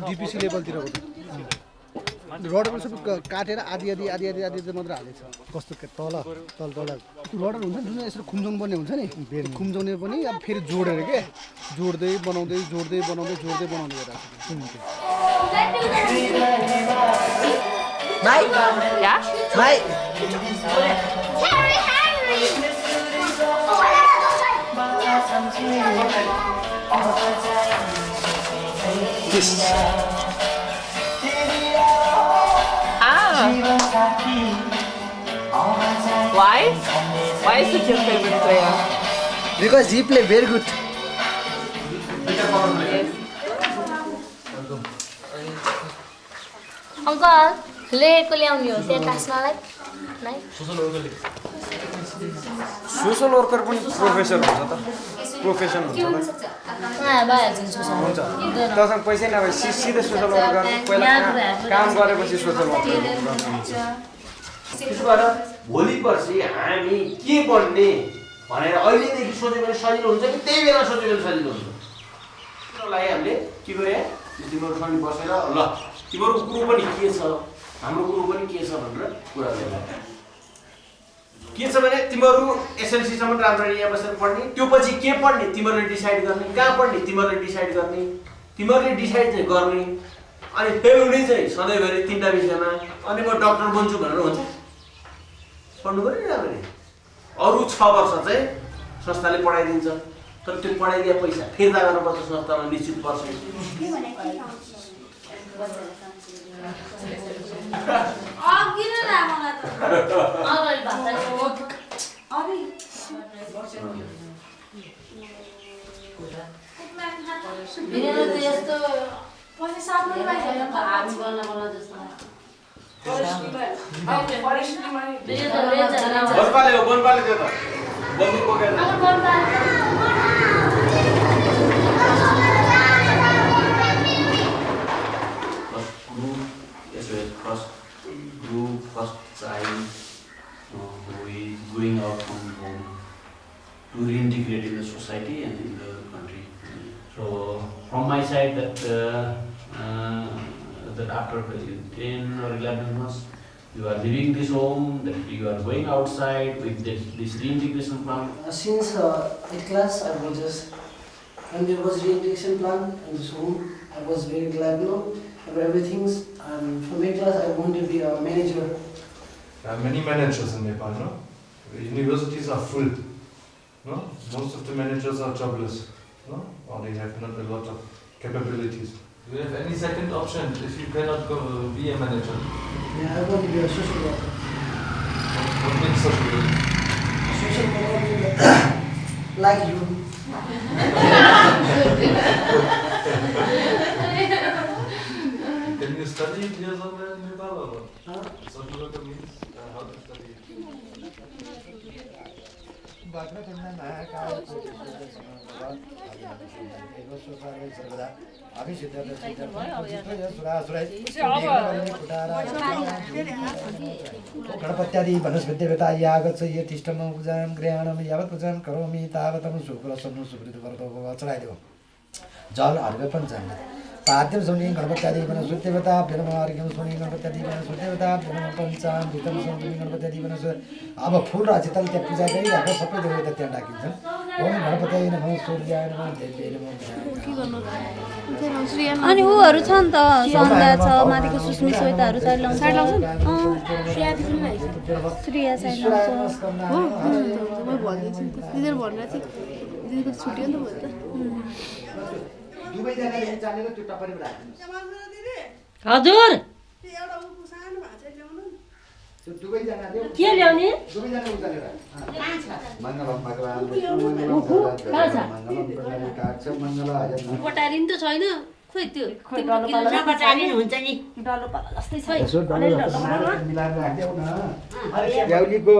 DPC level तिर हो रडहरु सबै काटेर आदि मात्र हालेछ कस्तो तल रडहरु हुन्छ जुन यसरी खुम्जोङ बन्ने हुन्छ नि खुम्जोङले पनि अब फेरि जोडेर के जोड्दै बनाउँदै गएर Mai ja Mai This. Why? Why is it your favorite player? Because he play very good. Uncle, लेको ल्याउने हो त्यहाँ टास्नलाई नै सोशल वर्कर पनि प्रोफेसर हुन्छ त प्रोफेसन हुन्छ हुन्छ तसँग पैसा नभए सिधै सोशल वर्कर पहिला काम गरेपछि सोशल वर्कर हुन्छ त्यसबाट भोलि पर्सि हामी के बन्ने भनेर अहिलेदेखि सोच्यो भने सजिलो हुन्छ कि त्यही बेला सोच्यो भने सजिलो हुन्छ त्यसलाई हामीले के गरे तिमीहरुसँग बसेर ल तिमीहरुको कुरो पनि के छ हाम्रो कुरो पनि के छ भनेर कुरा गर्नु के छ भने तिमीहरु एसएलसी सम्म राम्ररी यहाँ बसेर पढ्ने त्यो पछि के पढ्ने तिमीहरुले डिसाइड गर्ने कहाँ पढ्ने तिमीहरुले डिसाइड गर्ने तिमीहरुले डिसाइड चाहिँ गर्ने अनि फेल हुने चाहिँ सधैँभरि 3टा विषयमा अनि म डाक्टर बन्छु भनेर हुन्छ पढ्नु पर्यो नि राम्ररी अरु 6 वर्ष चाहिँ संस्थाले पढाइदिन्छ तर त्यो पढाइदिया पैसा फिर्ता गर्नुपर्छ संस्थामा निश्चित पर्छ बनपाले त्यो त बन्दी पोकेर first child who is going out from home to reintegrate in the society and in the country. So from my side that after 10 or 11 months you are leaving this home, that you are going outside with this reintegration plan. Since 8th class I was just, when there was reintegration plan in this home, I was very glad about everything, and from 8th class I wanted to be a manager. There are many managers in Nepal, no? Universities are full, no? Most of the managers are jobless, no? Or they have not a lot of capabilities. Do you have any second option if you cannot go be a manager? Yeah, I want to be a social worker. What means social worker? Social worker like you. Can you study here somewhere in Nepal or what? Social worker means how to study. गणपत्यादि वनस्पतिदेवता यागच्छ यतिष्ठम पूजां ग्रहणम यावत् पूजां करोमि तावतं शुक्रसम्नु सुकृत वर्गो चढाइदेऊ जल अर्घ पञ्चाङ्ग पाद्यम Sony गणपत्यादि वनस्पतिदेवता बेलमार्गम Sony गणपत्यादि वनस्पतिदेवता Belum पञ्चाम भितम Sony गणपत्यादि वनस्पति अब फूल र चितल त्यहाँ पूजा गरिरहेको सबै देवता त्यहाँ डाकिन्छन् ओम गणपत्यादि नमः सूर्याय नमः देव्यै नमः अनि उहरू छ नि त सन्दा छ माथिको सुस्मी श्वेताहरू साइड लाउँछ श्रेया साइड लाउँछ हो म भन्दै छु दिदीले भनेर चाहिँ दिदीको छुट्यो नि त भयो त दुवै जनाले जानेर त्यो टपरीमा राख्दिनुस् हजुर एउटा उको सानो भाषा ल्याउनु त्यो दुवै जनाले के ल्याउने दुवै जना उजालेर मङ्गलम भगवान मङ्गलम काट्छ मङ्गल आयो पटारी नि त छैन खोइ त्यो पटारी हुन्छ नि डल्लो पाला जस्तै छ यसो डल्लो मिलाएर राख्देऊ न ब्याउलीको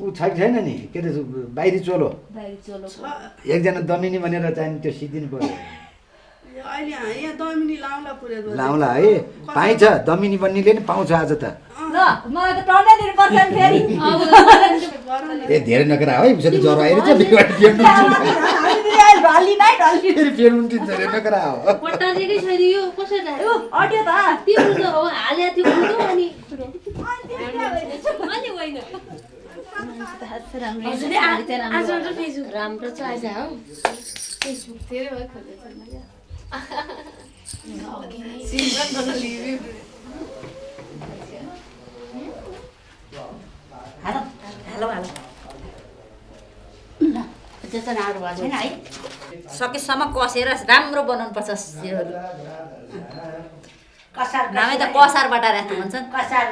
उ छैन नि के रे बाहिरी चोलो एकजना दमिनी भनेर चाहिँ त्यो सिकिदिनु पर्यो अहिले यहाँ दमिनी लाउला पुरै लाउला है पाइन्छ दमिनी बन्नीले नि पाउँछ आज त ल मलाई त टन्डा दिनु पर्छ नि फेरि ए धेरै नकरा है उसले ज्वरो आएर चाहिँ बिगाड दिनु ढल्ली नै ढल्ली फेरि फेरि उन्टिन्छ रे नकरा हो पटारी नै छैन यो कसरी हो अड्यो त त्यो हो हाले थियो अनि अनि होइन राम्रो छ आज हो फेसबुक धेरै भयो खोलेछ हेलो हेलो हेलो ल त्यस्तो राम्रो भएको छैन है सकेसम्म कसेर राम्रो बनाउनु पर्छ सिरोहरू कसार नामै त कसार बटारे भन्छ कसार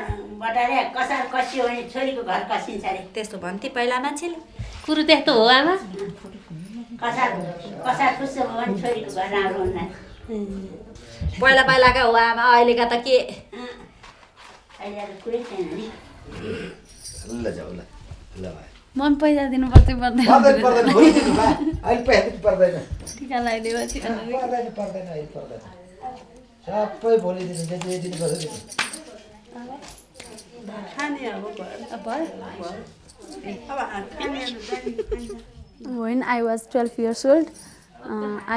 बटारे कसार कसियो भने छोरीको घर कसिन्छ अरे त्यस्तो भन्थे पहिला मान्छेले कुरो त्यस्तो हो आमा कसार कसार खुस भयो भने छोरीको घर राम्रो हुन्न पहिला पहिलाका हो आमा अहिलेका त के अहिले त कुरै छैन नि ल जाऊ ल ल भाइ मन पैसा दिनु पर्छ पर्दैन पर्दैन भोलि दिनु बा अहिले पैसा दिनु पर्दैन टिका लगाइदिएपछि पर्दैन पर्दैन अहिले पर्दैन सबै भोलि दिनु जे दिनु पर्छ खाने अब When I was 12 years old,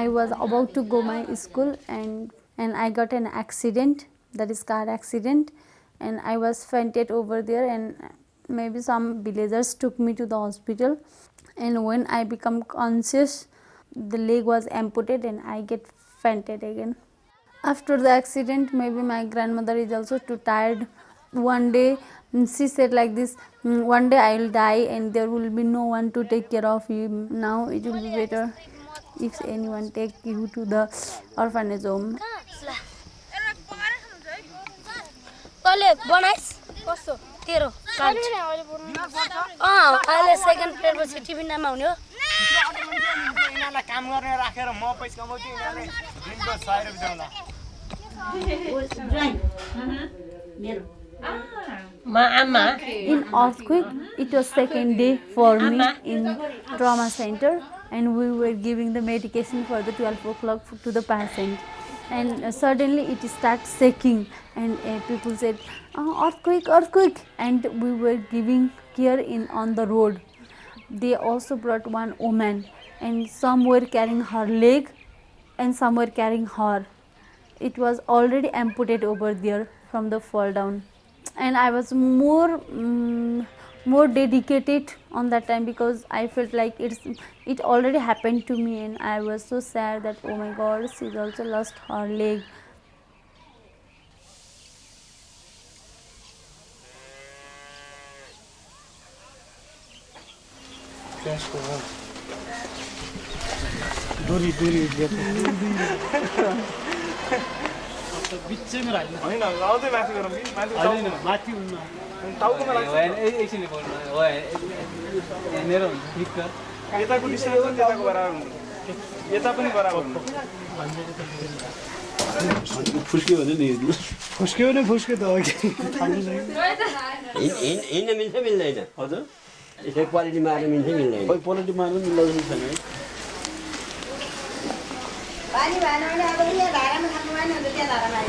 I was about to go my school and I got an accident, that is car accident, and I was fainted over there, and maybe some villagers took me to the hospital, and when I become conscious, the leg was amputated and I get fainted again. After the accident, maybe my grandmother is also too tired. One day, she said like this, one day I will die and there will be no one to take care of you. Now it will be better if anyone take you to the orphanage home. तले बनाइस कस्तो तेरो plant अहिले second plate पछि tiffin नाम आउने हो यिनीहरूलाई काम गर्ने राखेर म पैसा कमाउँछु यिनीहरूले दिनको 100 रुपैयाँ दिउँला In earthquake, it was second day for me in trauma center, and we were giving the medication for the 12 o'clock to the patient. And suddenly it started shaking, and people said, earthquake, earthquake, and we were giving care on the road. They also brought one woman, and some were carrying her leg, and some were carrying her. It was already amputated over there from the fall down, and I was more dedicated on that time because I felt like it already happened to me, and I was so sad that oh my God, she's also lost her leg. बिचैमा राख्नु हैन लाउँदै माथि गरौँ कि माथि माथि उड्नु टाउकोमा लाग्छ एकछिन बोल्नु हो हेनेर हुन्छ ठिक यताको डिस्टेन्स पनि यताको बराबर हुन्छ यता पनि बराबर हुन्छ फुस्क्यो भने नि फुस्क्यो नि फुस्क्यो त हो हिँड्न मिल्छ मिल्दैन हजुर यसै क्वालिटी मार्न मिल्छ मिल्दैन खै क्वालिटी मार्न मिल्दैन छैन है पानी भएन भने अब यहाँ धारामा खानु भएन भने त्यहाँ धारामा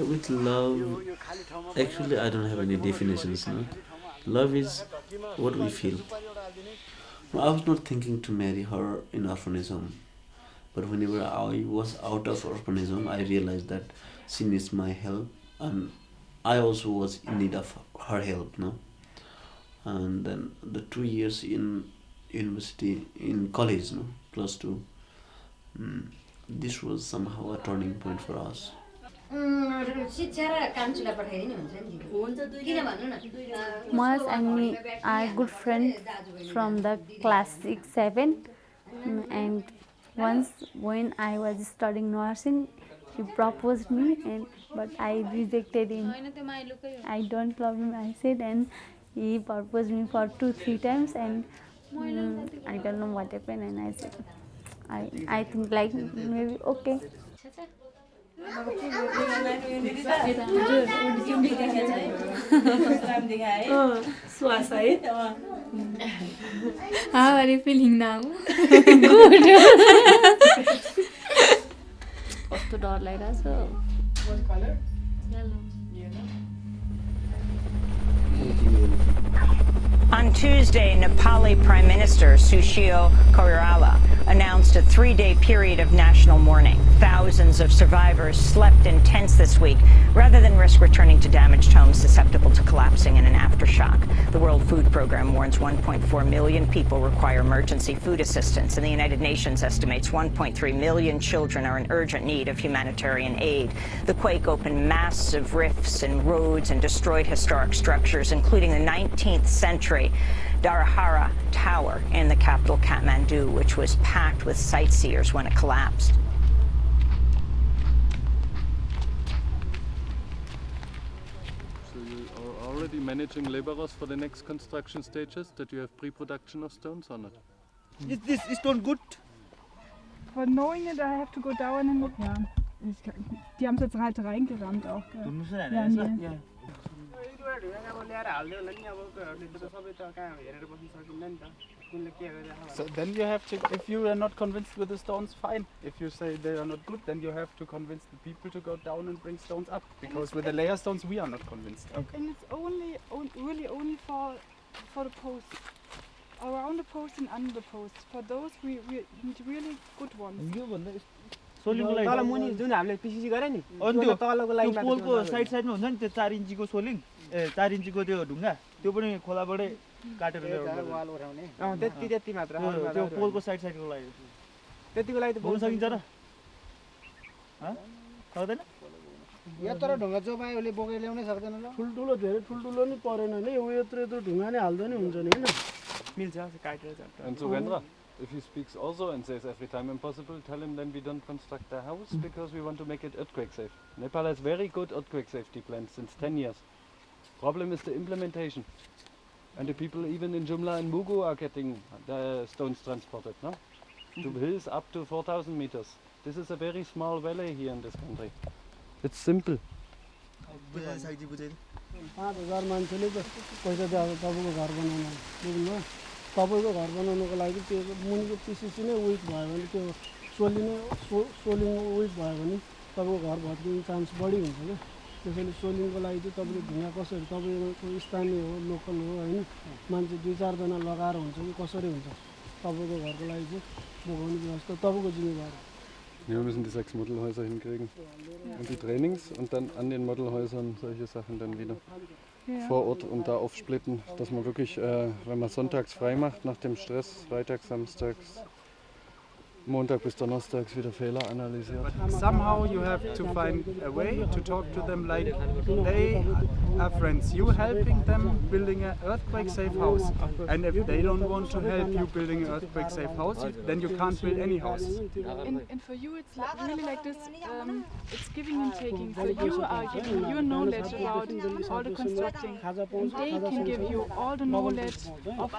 With love, actually I don't have any definitions. No? Love is what we feel. I was not thinking to marry her in orphanage home. But whenever I was out of orphanage home, I realized that she needs my help, and I also was in need of her help, no? And then the 2 years in university, in college, no, plus 2, this was somehow a turning point for us. शिक्षा र कान्छुलाई पठाइदिनु हुन्छ नि किन भन्नु न Mas and me are good friends from the class 6-7, and once when I was studying nursing, he proposed me, but I rejected him. I don't love him, I said, and he proposed me for 2-3 times, and I don't know what happened, and I said, I think like maybe okay. How are you feeling now? Good. कस्तो डर लागिरहेछ On Tuesday, Nepali Prime Minister Sushil Koirala announced a 3-day period of national mourning. Thousands of survivors slept in tents this week rather than risk returning to damaged homes susceptible to collapsing in an aftershock. The World Food Programme warns 1.4 million people require emergency food assistance, and the United Nations estimates 1.3 million children are in urgent need of humanitarian aid. The quake opened massive rifts in roads and destroyed historic structures, including the 19th century Dharahara Tower in the capital Kathmandu, which was packed with sightseers when it collapsed. So you are already managing laborers for the next construction stages, that you have pre-production of stones or not? Is this stone good? For knowing it, I have to go down and look. Ja. Die haben es jetzt halt reingerammt auch. Ja, nee. So then you have to, if you are not convinced with the stones, fine. If you say they are not good, then you have to convince the people to go down and bring stones up. Because with the layer stones, we are not convinced. Okay. And it's really only for the post. Around the post and under the post. For those we need really good ones. सोलिङको लागि तल मुनि जुन हामीले PCC गरे नि अनि त्यो तलको लागि पोलको साइड साइडमा हुन्छ नि त्यो 4 इन्चीको सोलिङ 4 इन्चीको त्यो ढुङ्गा त्यो पनि खोलाबाटै काटेर ल्याउनु वाल उठाउने त्यति मात्र त्यो पोलको साइड साइडको लागि त्यतिको लागि त बोल्न सकिन्छ र सक्दैन यत्रो ढुङ्गा जोपायो भने बोकेर ल्याउनै सक्दैन ल ठुल्ठुलो धेरै ठुल्ठुलो नि परेन नि यो यत्रो ढुङ्गा नै हाल्दा नि हुन्छ नि हैन मिल्छ काटेर चट्टा And Surendra, if he speaks also and says every time impossible, tell him then we don't construct the house because we want to make it earthquake safe. Nepal has very good earthquake safety plans since 10 years. Problem is the implementation. And the people even in Jumla and Mugu are getting the stones transported, no? To hills up to 4,000 meters. This is a very small valley here in this country. It's simple. 5,000 मान्छेले त पैसा दिएको तपाईँको घर बनाउनु बुझ्नुभयो तपाईँको घर बनाउनुको लागि त्यो मुनिको पिसिसी नै विक भयो भने त्यो सोलिङ विक भयो भने तपाईँको घर भत्किने चान्स बढी हुन्छ क्या त्यसैले सोलिङको लागि चाहिँ तपाईँले ढुङ्गा कसरी तपाईँको स्थानीय हो लोकल हो होइन मान्छे 2-4 जना लगाएर हुन्छ कि कसरी हुन्छ तपाईँको घरको लागि चाहिँ बोकाउने व्यवस्था तपाईँको जिम्मेवारी Wir müssen die 6 Modelhäuser hinkriegen und die Trainings und dann an den Modelhäusern solche Sachen dann wieder vor Ort und da aufsplitten, dass man wirklich, wenn man sonntags frei macht nach dem Stress, freitags, samstags, Montag bis Donnerstags wieder Fehler analysiert. Somehow you have to find a way to talk to them like they are friends. You helping them building an earthquake safe house, and if they don't want to help you building an earthquake safe house, then you can't build any house. And for you it's really like this, it's giving and taking. So you are giving your knowledge about all the constructing, and they can give you all the knowledge of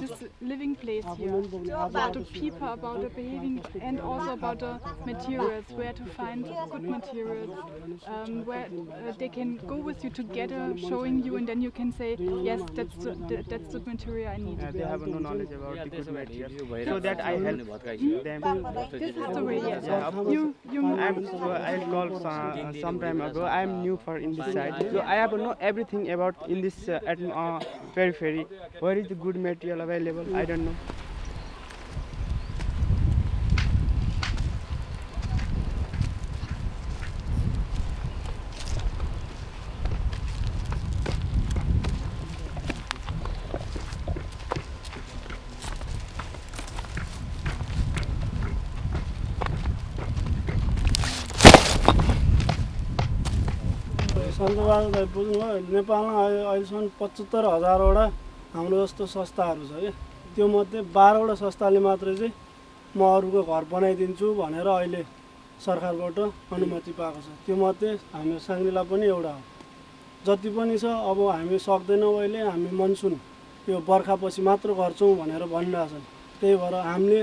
this living place here, about the people, about the behavior, and also about the materials, where to find good materials, where they can go with you together, showing you, and then you can say, yes, that's the material I need. They have no knowledge about the good materials, so that I help them. This is the way, yes. I called some time ago. I am new for in this side, so I have know everything about in this periphery. Where is the good material available? I don't know. Santabahadur बुझ्नुभयो नेपालमा अहिलेसम्म 75,000वटा हाम्रो जस्तो संस्थाहरू छ क्या त्योमध्ये 12वटा संस्थाले मात्रै चाहिँ म अरूको घर बनाइदिन्छु भनेर अहिले सरकारबाट अनुमति पाएको छ त्योमध्ये हाम्रो साङ्ग्रिला पनि एउटा हो जति पनि छ अब हामी सक्दैनौँ अहिले हामी मनसुन यो बर्खापछि मात्र गर्छौँ भनेर भनिरहेछन् त्यही भएर हामीले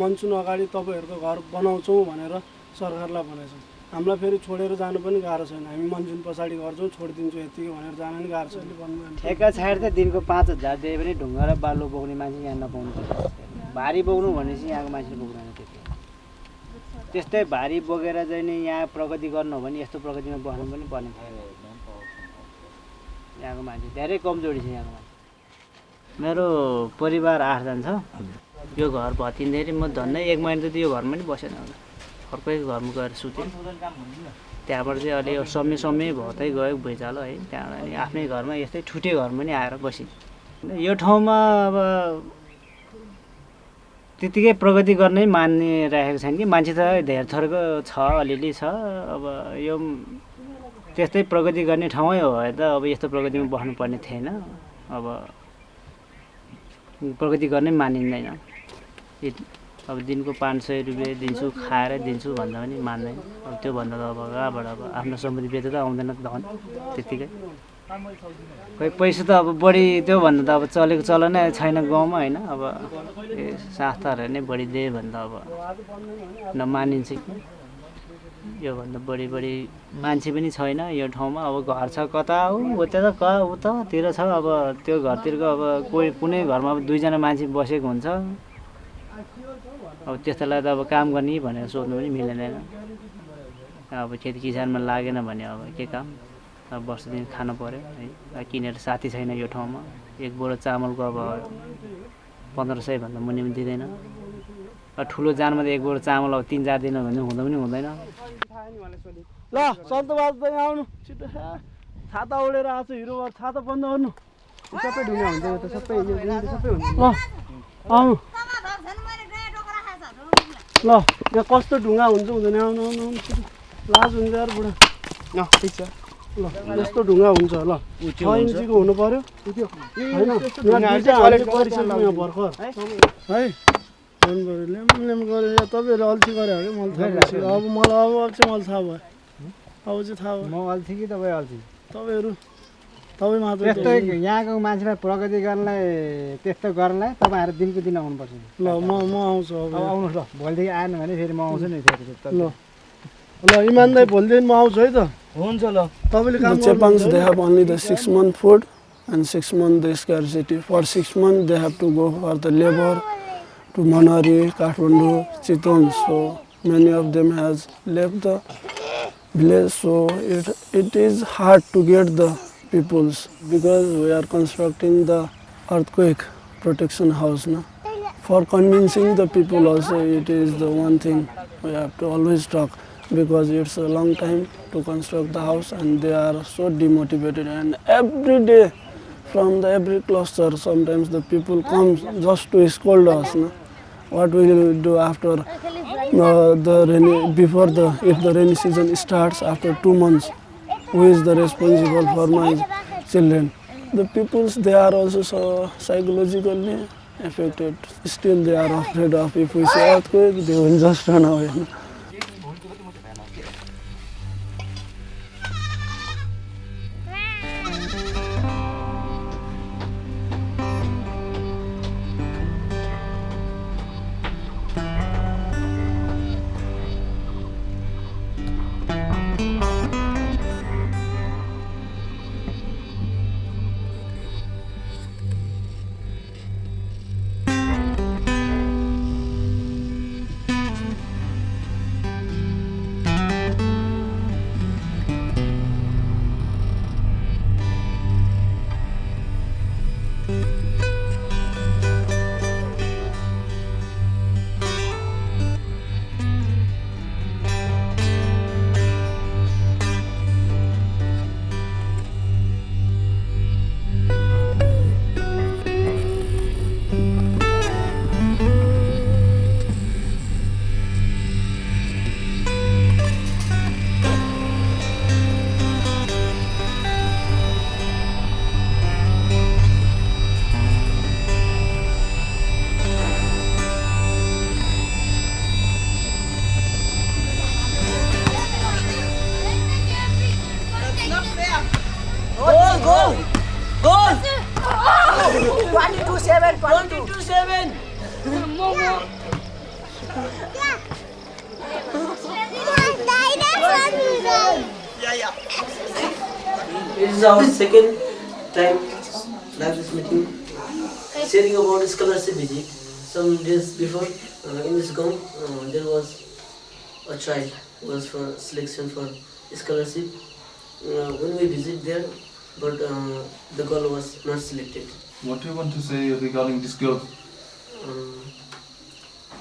मनसुन अगाडि तपाईँहरूको घर बनाउँछौँ भनेर सरकारलाई भनेछौँ हामीलाई फेरि छोडेर जानु पनि गाह्रो छैन हामी मनसुन पछाडि गर्छौँ छोडिदिन्छु यतिकै भनेर जान पनि गाह्रो छैन भन्नु ठेका छाड त दिनको 5,000 दिए पनि ढुङ्गा र बालु बोक्ने मान्छे यहाँ नपाउनु पर्छ भारी बोक्नु भनेपछि यहाँको मान्छेले बोक्दैन त्यति त्यस्तै भारी बोकेर चाहिँ नि यहाँ प्रगति गर्नु हो भने यस्तो प्रगतिमा बस्नु पनि पर्ने यहाँको मान्छे धेरै कमजोरी छ यहाँको मान्छे मेरो परिवार 8 जना छ यो घर भत्किँदाखेरि म झन्डै 1 महिना त यो घरमा नि बसेन होला अर्कैको घरमा गएर सुतेँ त्यहाँबाट चाहिँ अलि समय भत्तै गयो भुइँचालो है त्यहाँबाट अनि आफ्नै घरमा यस्तै ठुटे घरमा पनि आएर बसेँ यो ठाउँमा अब त्यतिकै प्रगति गर्नै मान्ने राखेको छैन कि मान्छे त धेरै थरको छ अलिअलि छ अब यो त्यस्तै प्रगति गर्ने ठाउँै हो त अब यस्तो प्रगतिमा बस्नुपर्ने थिएन अब प्रगति गर्नै मानिँदैन अब दिनको 500 रुपियाँ दिन्छु खाएर दिन्छु भन्दा पनि मान्दैन अब त्यो भन्दा त अब कहाँबाट अब आफ्नो सम्पत्ति बेचेर त आउँदैन धन त्यतिकै खै पैसा त अब बढी त्यो भन्दा त अब चलेको चलनै छैन गाउँमा हैन अब संस्थाहरुले नै बढी दिए भन्दा अब नमानिन्छ कि यो भन्दा बढी मान्छे पनि छैन यो ठाउँमा अब घर छ कता हो उतातिर छ अब त्यो घरतिरको अब कोही कुनै घरमा अब 2 जना मान्छे बसेको हुन्छ अब त्यस्तोलाई त अब काम गर्ने भनेर सोच्नु पनि मिल्दैन अब खेती किसानमा लागेन भने अब के काम अब वर्ष दिन खान पर्यो है किनेर साथी छैन यो ठाउँमा एक बोरा चामलको अब 1500 भन्दा मुनि दिँदैन ठुलो जानमा एक बोरा चामल अब 3-4 दिन भने हुँदा पनि हुँदैन ल सन्तबाज त आउनु छिटो छाता ओढेर आछ हिरो छाता बन्द गर्नु सबै ढुङ्गा हुन्छ यो त सबै यो सबै हुन्छ ल आउनु ल यहाँ कस्तो ढुङ्गा हुन्छ हुँदैन आउनु आउनु आउनु छिटो लाज हुन्छ यार बुढा ल ठिक छ ल यस्तो ढुङ्गा हुन्छ ल 6 इन्चीको हुनु पर्यो हैन यहाँ भर्खर है फोन गरे लेम गरे तपाईहरु अल्छी गरे हो मैले थाहा भयो अब मलाई अब चाहिँ मलाई थाहा भयो अब चाहिँ थाहा भयो म अल्छी कि तपाईँ अल्छी तपाईँ मात्र त्यस्तै यहाँको मान्छेलाई प्रगति गर्नलाई त्यस्तो गर्नलाई तपाईँहरू दिनको दिन आउनुपर्छ ल म आउँछु अब आउनुहोस् ल भोलिदेखि आएन भने फेरि म आउँछु नि फेरि ल इमानदार भोलिदेखि म आउँछु है त हुन्छ ल तपाईँले काम Japan they have only the 6-month food and 6 months the scarcity. For 6 months they have to go for the labor to Manari, Kathmandu, Chiton. So many of them has left the village. So it is hard to get the peoples because we are constructing the earthquake protection house now. For convincing the people also it is the one thing we have to always talk because it's a long time to construct the house and they are so demotivated and every day from the every cluster sometimes the people come just to scold us. No? What we will do after the rainy, before the if the rainy season starts after 2 months, who is the responsible for my children? The peoples they are also so psychologically affected. Still they are afraid of if we say earthquake, they will just run away. No? It is our second time like this meeting, sharing about scholarship visit. Some days before, in this group, there was a child who was for selection for scholarship. When we visit there, but the girl was not selected. What do you want to say regarding this girl?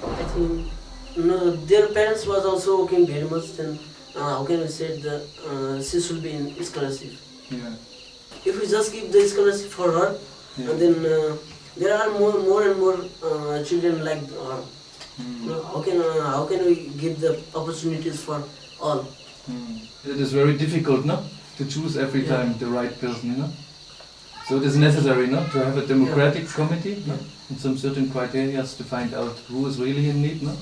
I think their parents was also working very much. Then how can we say that she should be in scholarship? Yeah. If we just give the scholarship for her, and then there are more and more children like her. How can we give the opportunities for all? It is very difficult, no, to choose every time the right person, you know. So it is necessary, no, to have a democratic committee, no, and some certain criteria to find out who is really in need, no.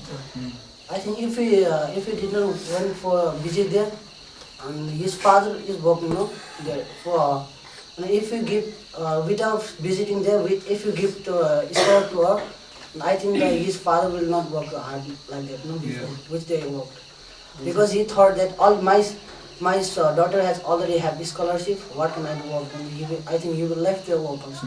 I think if he didn't went for visit there, and his father is working, no, there for. And if you give without visiting there, if you give to scholar to her, I think that his father will not work hard like that, no, before, which they worked, because he thought that all my daughter has already have this scholarship. What can I do work? And I think he will left their work also.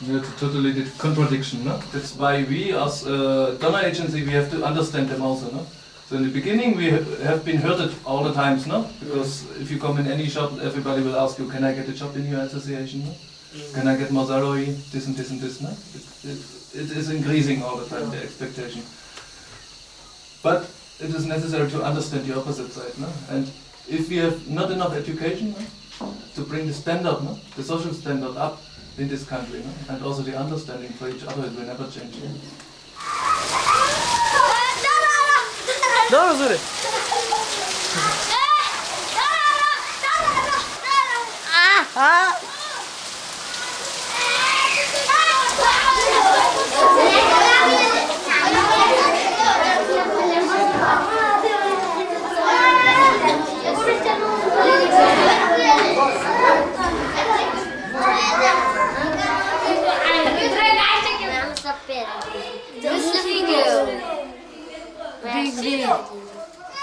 Yeah, it's totally the contradiction, no? That's why we as donor agency, we have to understand them also, no? So in the beginning we have been hurted all the times, no? Because if you come in any shop, everybody will ask you, can I get a job in your association, no? Can I get more salary? This and this and this. No? It is increasing all the time, the expectation. But it is necessary to understand the opposite side. No? And if we have not enough education, no? To bring the standard, no? The social standard up in this country, no? And also the understanding for each other, it will never change. No?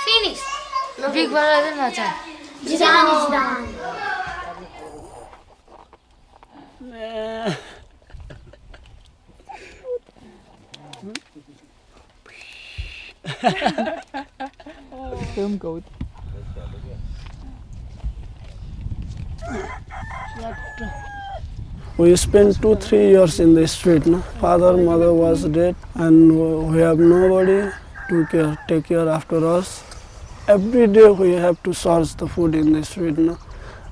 Phoenix. Big brother na cha. Jidan. Film code. We spent 2-3 years in the street. No? Father, mother was dead, and we have nobody to take care after us. Every day we have to source the food in the street. No?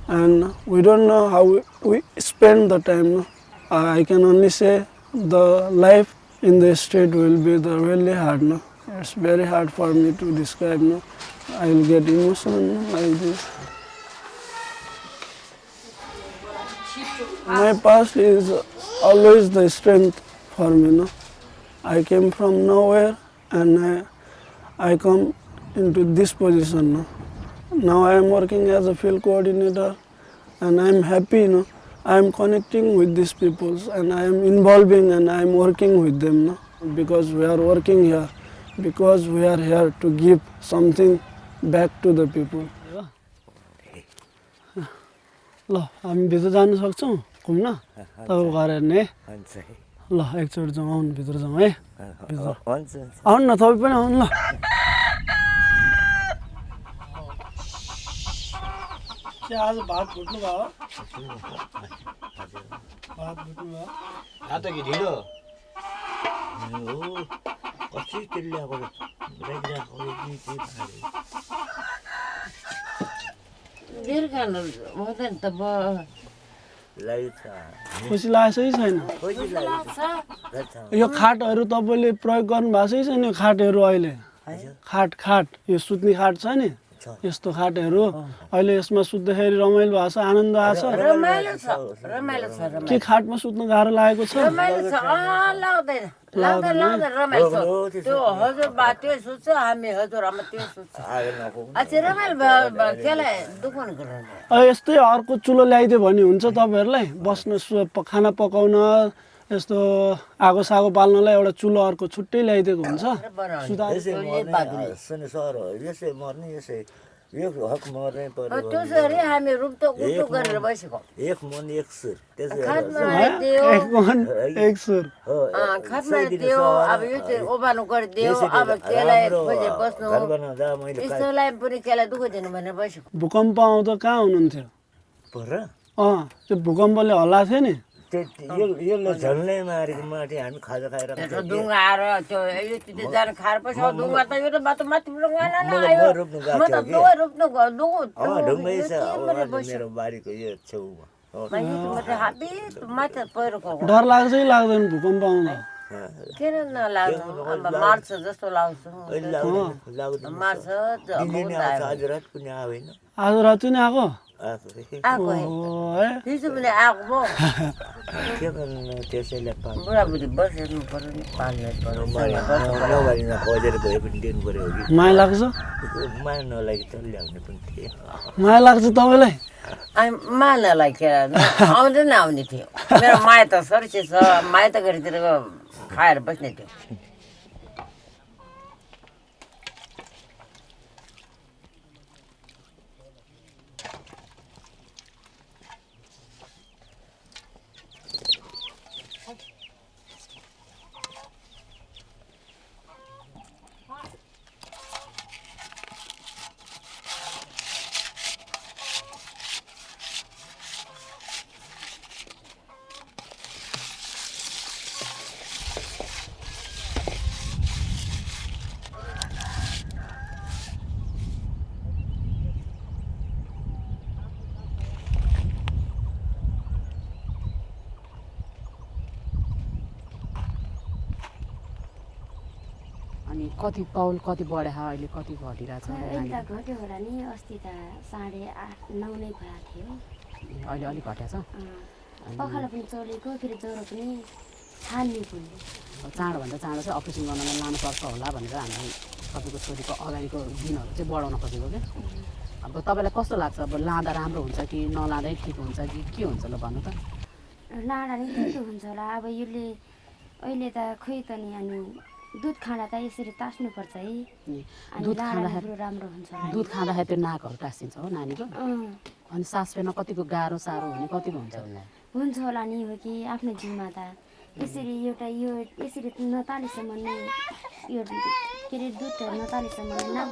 And we don't know how we spend the time. No? I can only say the life in the street will be really hard. No? It's very hard for me to describe. No? I will get emotional like this. My past is always the strength for me. No? I came from nowhere and I come into this position. No? Now I am working as a field coordinator and I am happy. No? I am connecting with these people and I am involving and I am working with them. No? Because we are working here, because we are here to give something back to the people. ल हामी भित्र जान सक्छौँ घुम्न तपाईको घर हेर्ने ल एकचोटि जाउँ आउनु भित्र जाउँ है आउनु न तपाईँ पनि आउनु ल के आज भात भुट्नु भयो भात भुट्नु भयो भात कि ढिलो हो कसरी चिल्ल्याको रेग्राको के दीर्घन हुँदैन त खुसी लागेकै छैन यो खाटहरू तपाईँले प्रयोग गर्नु भएको छ नि खाटहरू अहिले खाट यो सुत्ने खाट छ नि यस्तो खाटहरू अहिले यसमा सुत्दाखेरि रमाइलो भएको छ आनन्द आछ के खाटमा सुत्न गाह्रो लागेको छ लाग्दैन रमाइलो त्यो हजुर बा त्यो सुत्छ हामी हजुरआमा त्यो सुत्छ अझै रमाइलो केलाई दुखन गर्नु यस्तै अर्को चुलो ल्याइदियो भने हुन्छ तपाईहरुलाई बस्न खाना पकाउन यस्तो आगो सागो बाल्नलाई एउटा चुलो अर्को छुट्टै ल्याइदिएको हुन्छ यो हक मर्नै पर्यो त्यसरी हामी रुम त उल्टो गरेर बसेको एक मन एक सुर एक मन एक सुर खाटमा दियो अब यो चाहिँ ओभानो गरिदियो अब केलाई खोजे बस्नु यसलाई पनि केलाई दुख दिनु भनेर बसेको भूकम्प आउँदा कहाँ हुनुहुन्थ्यो पर त्यो भूकम्पले हल्ला थियो नि यसले झल्नै मारेको माथि हामी खाजा खाएर डुङ्गा आएर त्यो यति जान खाएर पछि डुङ्गा त यो त माथि डुङ्गा आयो म त दुवै रोप्नु ढुङ्गै छ मेरो बारीको यो छेउमा माथि पहिरोको डर लाग्छ कि लाग्दैन भूकम्प आउँदा किन नलाग्नु अब मार्छ जस्तो लाग्छ मार्छ आज रात पनि आएन आज रात पनि आएको आएको हिजो पनि आएको म के गर्नु त्यसैले बुढाबुढी बसेर्नु पर्यो नि पाल्नै पर्यो नभरिमा खोजेर गए पनि दिनु पर्यो कि माया लाग्छ माया नलागि त ल्याउने पनि थियो माया लाग्छ तपाईँलाई मायालाई के आउँदै नआउने थियो मेरो माया त सर्से छ माया त गरितिर खाएर बस्ने थियो कति तौल कति बढे अहिले कति घटिरहेछ अहिले त घट्यो होला नि अस्ति त 8.5 9 नै भएको थियो अहिले अलिक घटेछ पखाला पनि चलेको फेरि ज्वरो पनि छान्ने पनि चाँडोभन्दा चाँडो चाहिँ अपरेसन गर्नलाई लानुपर्छ होला भनेर हामी तपाईँको छोरीको अगाडिको दिनहरू चाहिँ बढाउन खोजेको क्या अब तपाईँलाई कस्तो लाग्छ अब लाँदा राम्रो हुन्छ कि नलाँदै ठिक हुन्छ कि के हुन्छ ल भन्नु त लाँदा नै ठिक हुन्छ होला अब यसले अहिले त खोइ त नि अनि दुध खाँदा त यसरी तास्नुपर्छ है दुध खाँदाखेरि राम्रो हुन्छ दुध खाँदाखेरि त्यो नाकहरू टाँसिन्छ हो नानीको अनि सास फेर्न कतिको गाह्रो साह्रो हुने कतिको हुन्छ होला नि हो कि आफ्नो जिउमा त यसरी एउटा यो यसरी नतालेसम्म नै यो के अरे दुध नतालेसम्म नाक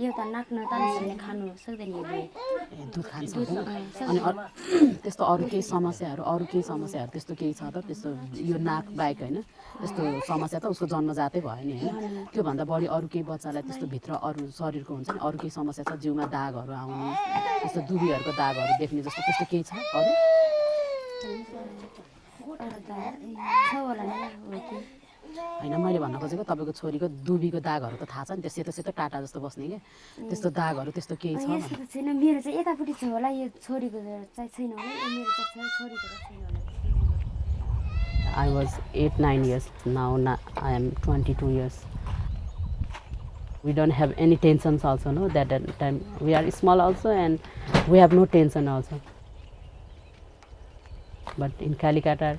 एउटा नाक नतालेसम्म खानु सक्दैन यसले दुध खान्छ अनि त्यस्तो अरू केही समस्याहरू त्यस्तो केही छ त त्यस्तो यो नाक बाहेक होइन त्यस्तो समस्या त उसको जन्मजातै भयो नि होइन त्योभन्दा बढी अरू केही बच्चालाई त्यस्तो भित्र अरू शरीरको हुन्छ नि अरू केही समस्या छ जिउमा दागहरू आउने त्यस्तो दुबीहरूको दागहरू देख्ने जस्तो त्यस्तो केही छ अरू होइन मैले भन्न खोजेको तपाईँको छोरीको दुबीको दागहरू त थाहा छ नि त्यो सेतो सेतो टाटा जस्तो बस्ने क्या त्यस्तो दागहरू त्यस्तो केही छ छैन मेरो चाहिँ यतापट्टि छ होला यो छोरीको चाहिँ छैन होला मेरो चाहिँ छोरीको छैन होला I was 8-9 years now I am 22 years we don't have any tensions also no that time we are small also and we have no tension also but in Kalkutta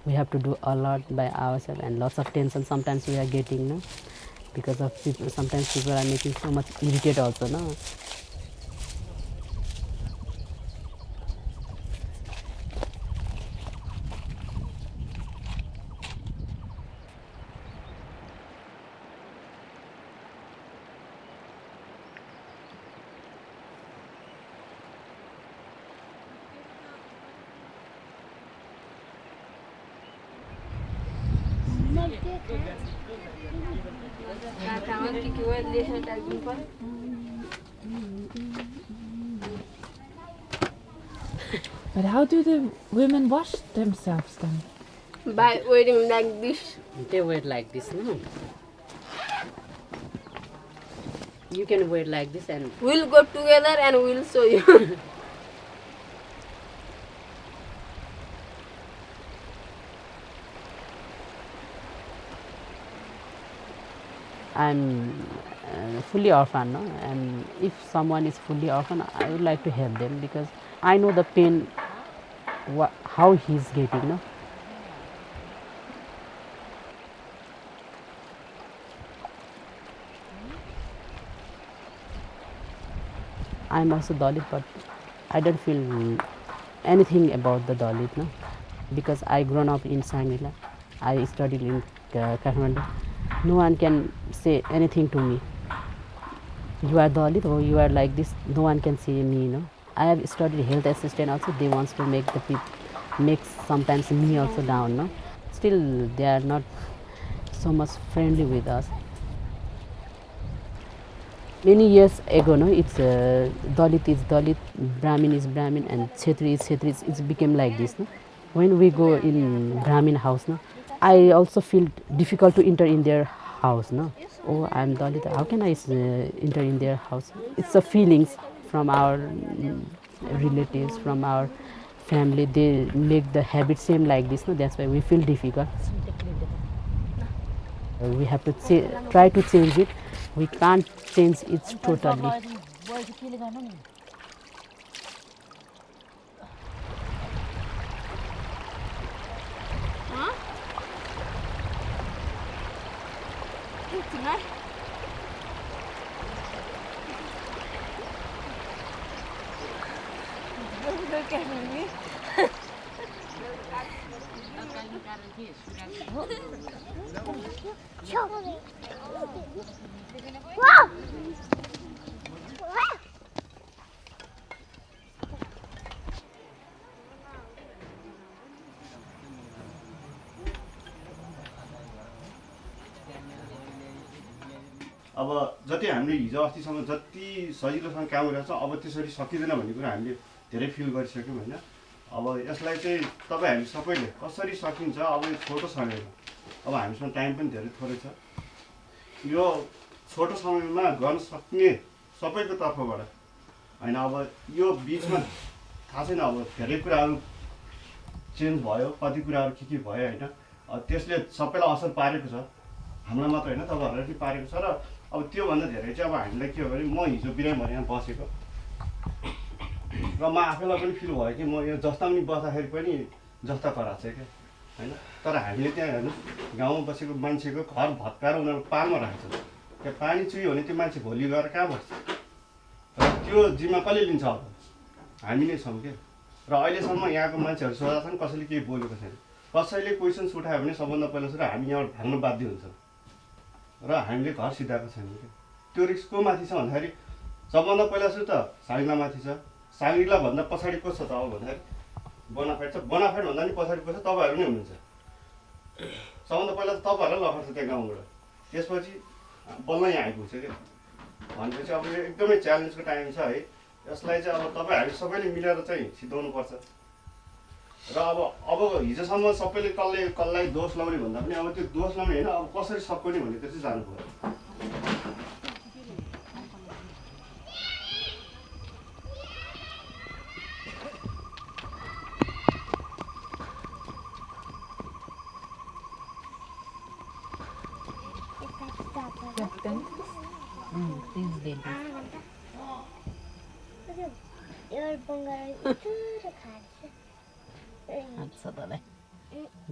we have to do a lot by ourselves and lots of tension sometimes we are getting no because of people sometimes people are making so much irritated also no But how do the women wash themselves then? By waiting like this. They wait like this, no? You can wait like this and... We'll go together and we'll show you. I'm fully orphan, no? And if someone is fully orphan, I would like to help them because I know the pain, how he's getting, no? I'm also Dalit, but I don't feel anything about the Dalit, no? Because I grown up in Shangrila. I studied in Kathmandu. No one can say anything to me. You are Dalit or you are like this. No one can say me, no? I have studied health assistant also. They want to make the people, make sometimes me also down, no? Still, they are not so much friendly with us. Many years ago, no, it's Dalit is Dalit, Brahmin is Brahmin, and Kshetri is Kshetri. It's became like this, no? When we go in Brahmin house, no, I also feel difficult to enter in their house, no? Oh, I'm Dalit. How can I enter in their house? It's the feelings from our relatives, from our family. They make the habit same like this, no? That's why we feel difficult. We have to try to change it. We can't change it totally. अब जति हामीले हिजो अस्तिसम्म जति सजिलोसँग काम गरेको छ अब त्यसरी सकिँदैन भन्ने कुरा हामीले धेरै फिल गरिसक्यौँ हैन अब यसलाई चाहिँ तपाईहरु सबैले कसरी सकिन्छ अब छोटो समय अब हामीसँग टाइम पनि धेरै थोरै छ यो छोटो समयमा गर्न सक्ने सबैको तर्फबाट होइन। अब यो बिचमा थाहा छैन, अब धेरै कुराहरू चेन्ज भयो, कति कुराहरू के भयो होइन। त्यसले सबैलाई असर पारेको छ, हामीलाई मात्र होइन तपाईँहरूलाई पनि पारेको छ। र अब त्योभन्दा धेरै चाहिँ अब हामीलाई के हो भने म हिजो बिरामी यहाँ बसेको र म आफैलाई पनि फिल भयो कि म यो जस्ता पनि बस्दाखेरि पनि जस्ता कराएको छ क्या होइन। तर हामीले त्यहाँ हेर्नु गाउँमा बसेको मान्छेको घर भत्काएर उनीहरू पालमा राखेको छ, त्यहाँ पानी चुह्यो भने त्यो मान्छे भोलि गएर कहाँ बस्छ र त्यो जिम्मा कसले लिन्छ? अब हामी नै छौँ क्या। र अहिलेसम्म यहाँको मान्छेहरू सोधा छन्, कसैले केही बोलेको छैन। कसैले क्वेसन्स उठायो भने सबभन्दा पहिला सुरु हामी यहाँबाट भाग्न बाध्य हुन्छ र हामीले घर सिधाएको छैन क्या। त्यो रिस्क को माथि छ भन्दाखेरि सबभन्दा पहिला सुरु त साङ्ग्रिला माथि छ। साङ्ग्रिला भन्दा पछाडि को छ त अब भन्दाखेरि बोनाफाइड छ। बोनाफाइड भन्दा नि पछाडि को छ? तपाईँहरू नै हुनुहुन्छ। सबभन्दा पहिला त तपाईँहरूलाई लखर्छ त्यहाँ गाउँबाट, त्यसपछि बल्ल यहाँ आइपुग्छ क्या। भनेपछि अब यो एकदमै च्यालेन्जको टाइम छ है। यसलाई चाहिँ अब तपाईँ हामी सबैले मिलेर चाहिँ सिध्याउनुपर्छ। र अब हिजोसम्म सबैले कसलाई दोष लाउने भन्दा पनि अब त्यो दोष लाउने होइन, अब कसरी सकिने भन्ने त्यो चाहिँ जानु पर्यो।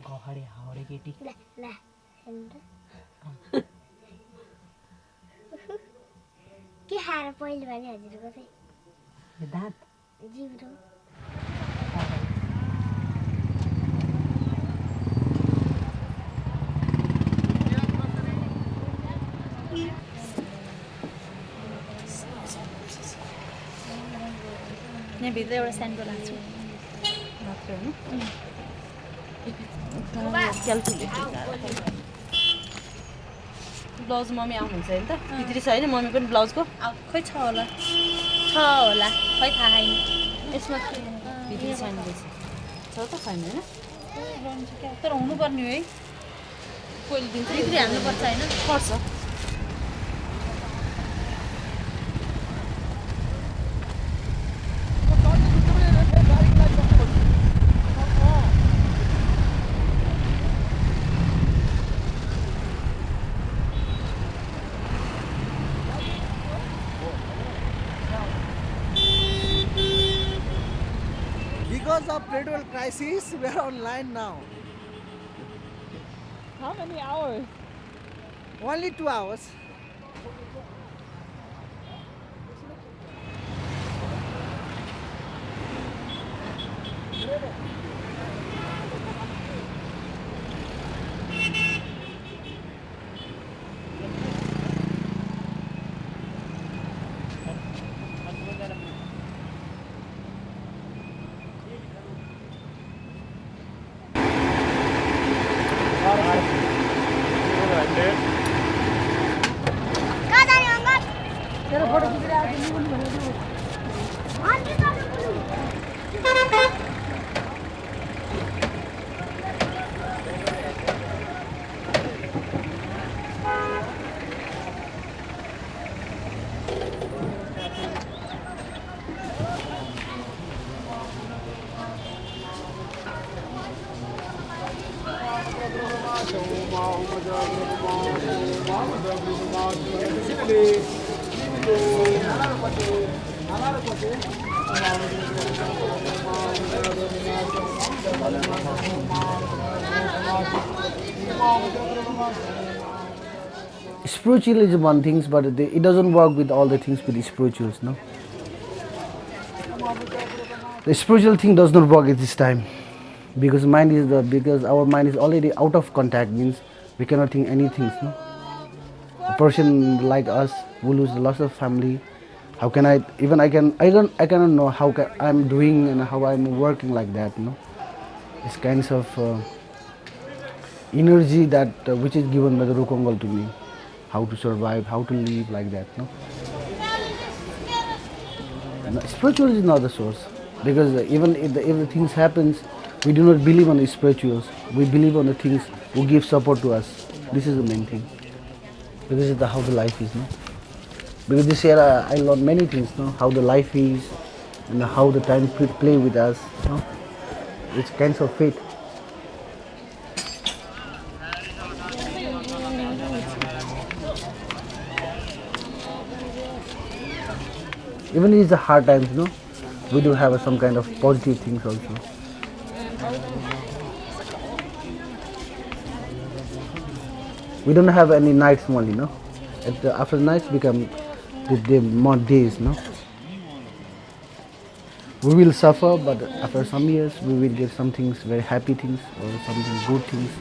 गहडे हाउडे केटी के खाएर पहिले भने हजुरको चाहिँ दाँत जिब्रो यहाँ भित्र एउटा स्यान्डो लाग्छु मात्र होइन। ब्लाउज मम्मी आउनुहुन्छ होइन त? भित्री छ होइन मम्मी पनि ब्लाउजको? खै छ होला खै थाहा छैन यसमा भित्री छैन रहेछ। छ त छैन होइन? तर हुनुपर्ने हो है, कहिले दिन्छ भित्री हाल्नुपर्छ होइन? पर्छ। Because of petrol crisis, we are online now. How many hours? Only 2 hours. Spiritual is one thing, but it doesn't work with all the things with the spirituals, no? The spiritual thing does not work at this time because our mind is already out of contact, means we cannot think anything, no? A person like us who lose lots of family, how can I cannot know how I'm doing and how I'm working like that, no? It's kinds of energy that which is given by the Rukongal to me, how to survive, how to live like that, no? No, spiritual is not the source, because even if the things happens, we do not believe on the spirituals. We believe on the things who give support to us. This is the main thing. Because this is how the life is, no? Because this year I learned many things, no? How the life is and how the time could play with us, no? It's kinds of fate. Even in the hard times, no? We do have some kind of positive things also. We don't have any nights only, no? After nights become more days, no? We will suffer, but after some years we will get some things, very happy things or something good things.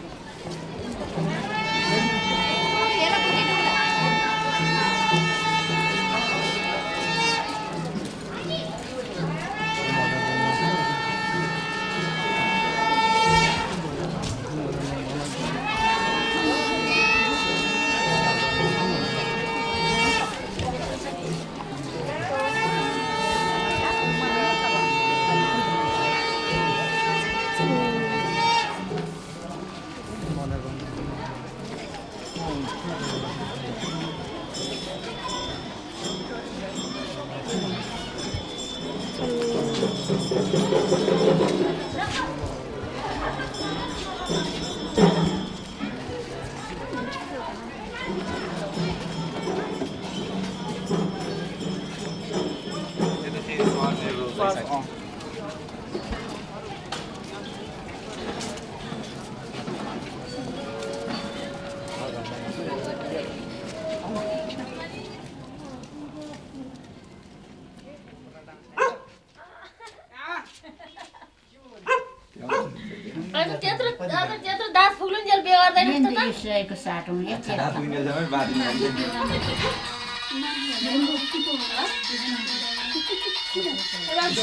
त्यत्रो दास फुक्लुन्जेल बे गर्दैन त त यसैको साटो एक दास फुक्लुन्जेल जम्मै बादी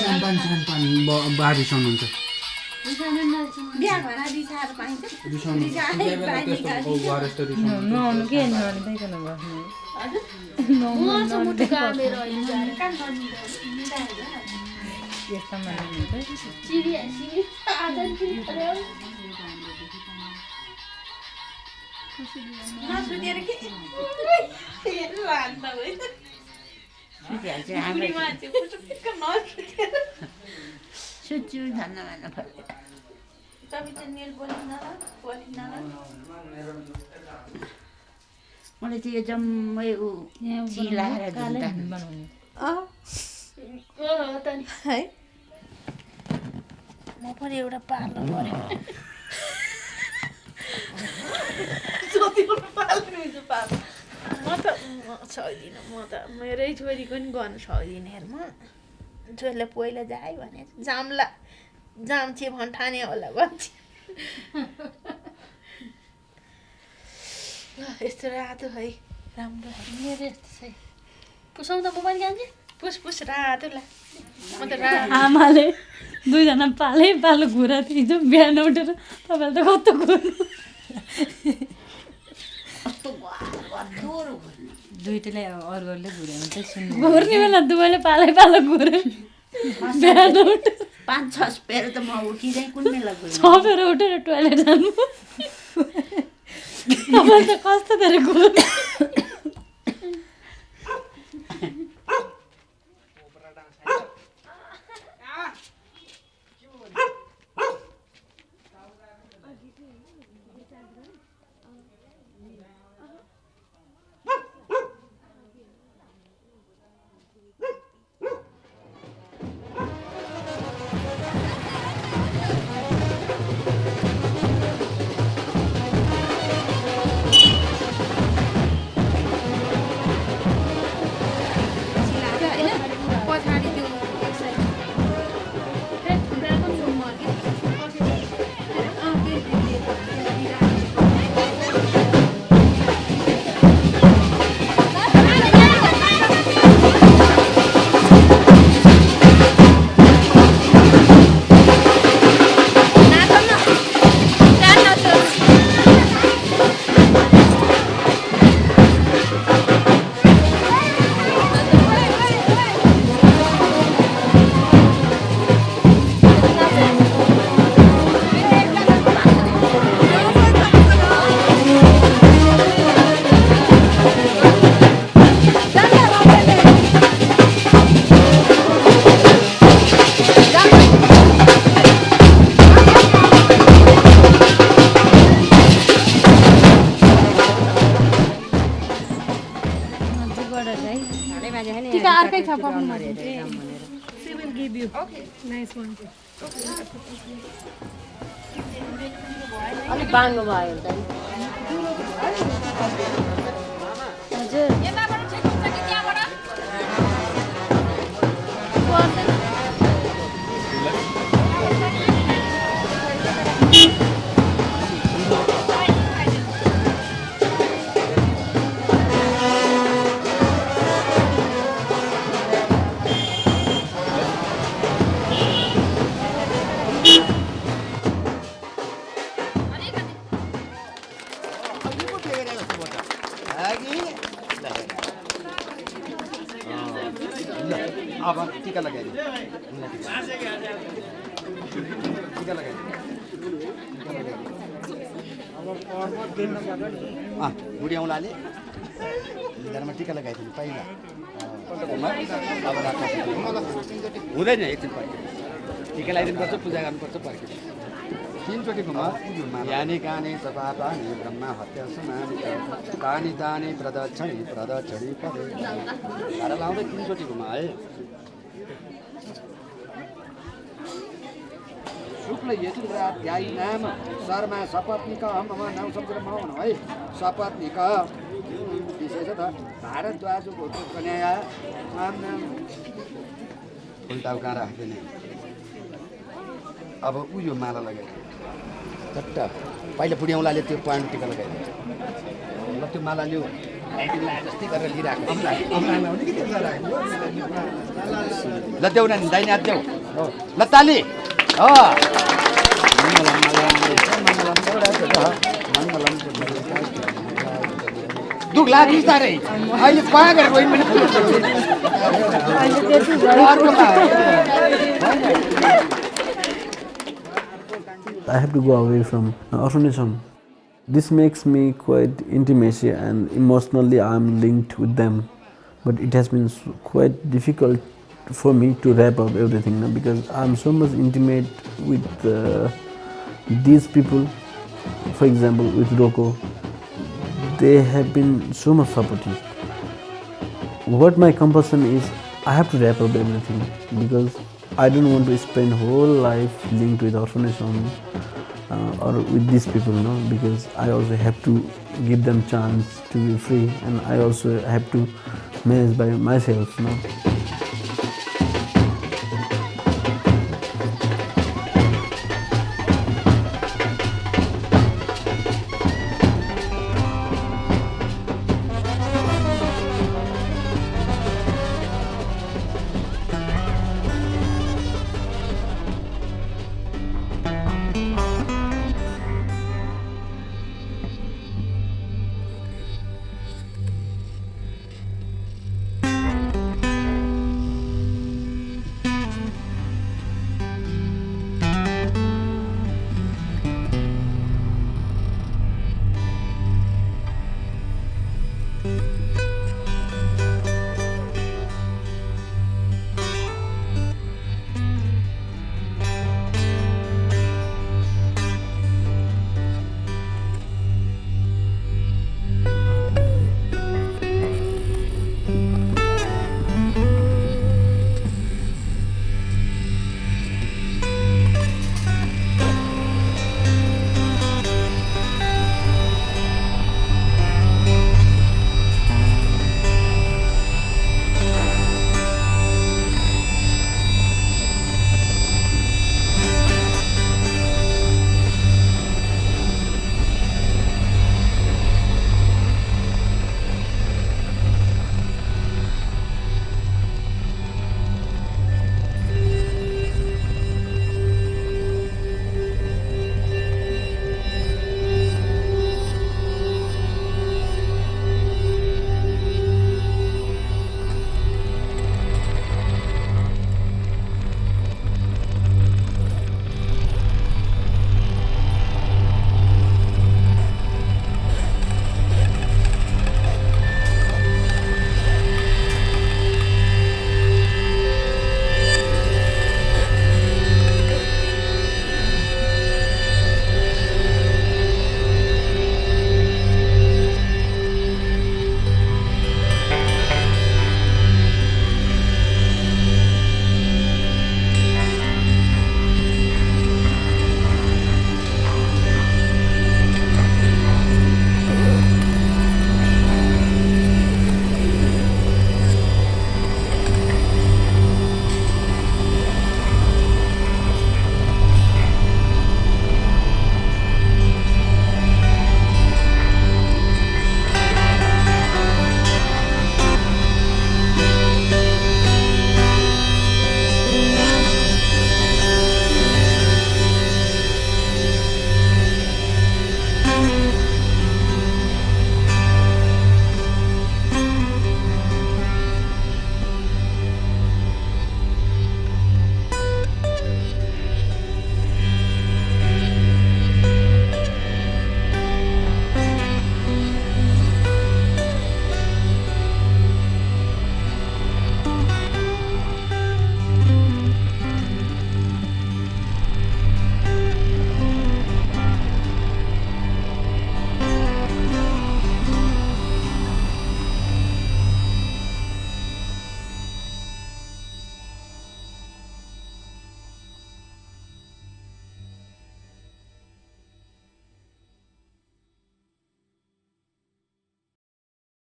सानपान बारी सुन्नुहुन्छ बिहा भएर दिसार पाइन्छ नुहाउनु के नदेखिन बस्नु म चाहिँ मुटु कामेर अहिले जाने काम यस्तो मान्छे चिरी आजन चिरी पर्यो नसुतेर के हेर्नु लान्छ भइ सुतिहाल्छ हाम्रो मान्छे पुटुक्क नसुतेर सुत्छु धन्न भन्न पर्यो तपाईँ चाहिँ नेल बोलिन्न मलाई चाहिँ यो जम्मै ऊ चिलाएर बनाउने त नि है म पनि एउटा पाल्नु पर्यो जति पाल्नु हुन्छ पाल्नु म त सक्दिनँ म त मेरै छोरीको नि गर्न सक्दिनँ हेर म छोरीले पहिला जाए भने जाम्छे भन्ठाने होला भन्छ यस्तो रातो है राम्रो मेरो यस्तो छ पुसाउँदा मोबाइल जान्छ पुस रातो ला म त आमाले दुईजना पालो घुरा थियो बिहान उठेर तपाईँले त कस्तो घुर्नु दुइटैलाई अरूले घुर्यो चाहिँ सुन्नु घुर्ने बेला दुवैले पालो घुर्यो बिहान उठेर 5-6 पेर त म उठिँदै कुन बेला घुर्नु 6 पेर उठेर टोयलेट जानु तपाईँ त कस्तो धेरै घुर्नु order है हालै बाजे हैन टिका अर्कै छ पकाउनु पर्छ she will give you okay nice one अलि बाङ्गो भयो त हजुर यताबाट ठिक हुन्छ कि त्यहाँबाट अब टीका लगाइदिनु टीका लगाइदिनु बुढी औँलाले घरमा टीका लगाइदिनु पहिला अब हुँदैन एकछिन पर्खेर टीका लगाइदिनुपर्छ पूजा गर्नुपर्छ पर्खेर 3 चोटि घुमा यानी कानी तपापानि ब्रह्मा हत्या समानि तानि तानि प्रदक्षिणी पदे धारा लाउँदै 3 चोटि घुमा है शुक्ल यजुन्द्राध्यायी नाम शर्मा सपत्निका मम नाम सम्झेर मनाउनु है सपत्निका विशेषतः भारद्वाजको कन्या नाम उल्टा उका राख्दैन अब उ यो माला लगाइदियो चट्ट पहिला बुढी औँलाले त्यो पानी टिका लगाइदियो ल त्यो माला लियो जस्तै गरेर लिइराख्नु ल देऊ न दाहिने हात देऊ ल ताली दुख लाग्छ तारै अहिले पागेर रोइन पनि I have to go away from orphanage home. This makes me quite intimacy and emotionally I am linked with them. But it has been quite difficult for me to wrap up everything now because I am so much intimate with these people. For example, with Roko, they have been so much supportive. What my compulsion is, I have to wrap up everything because I don't want to spend whole life linked with orphanage home or with these people, no, because I also have to give them chance to be free and I also have to manage by myself, no.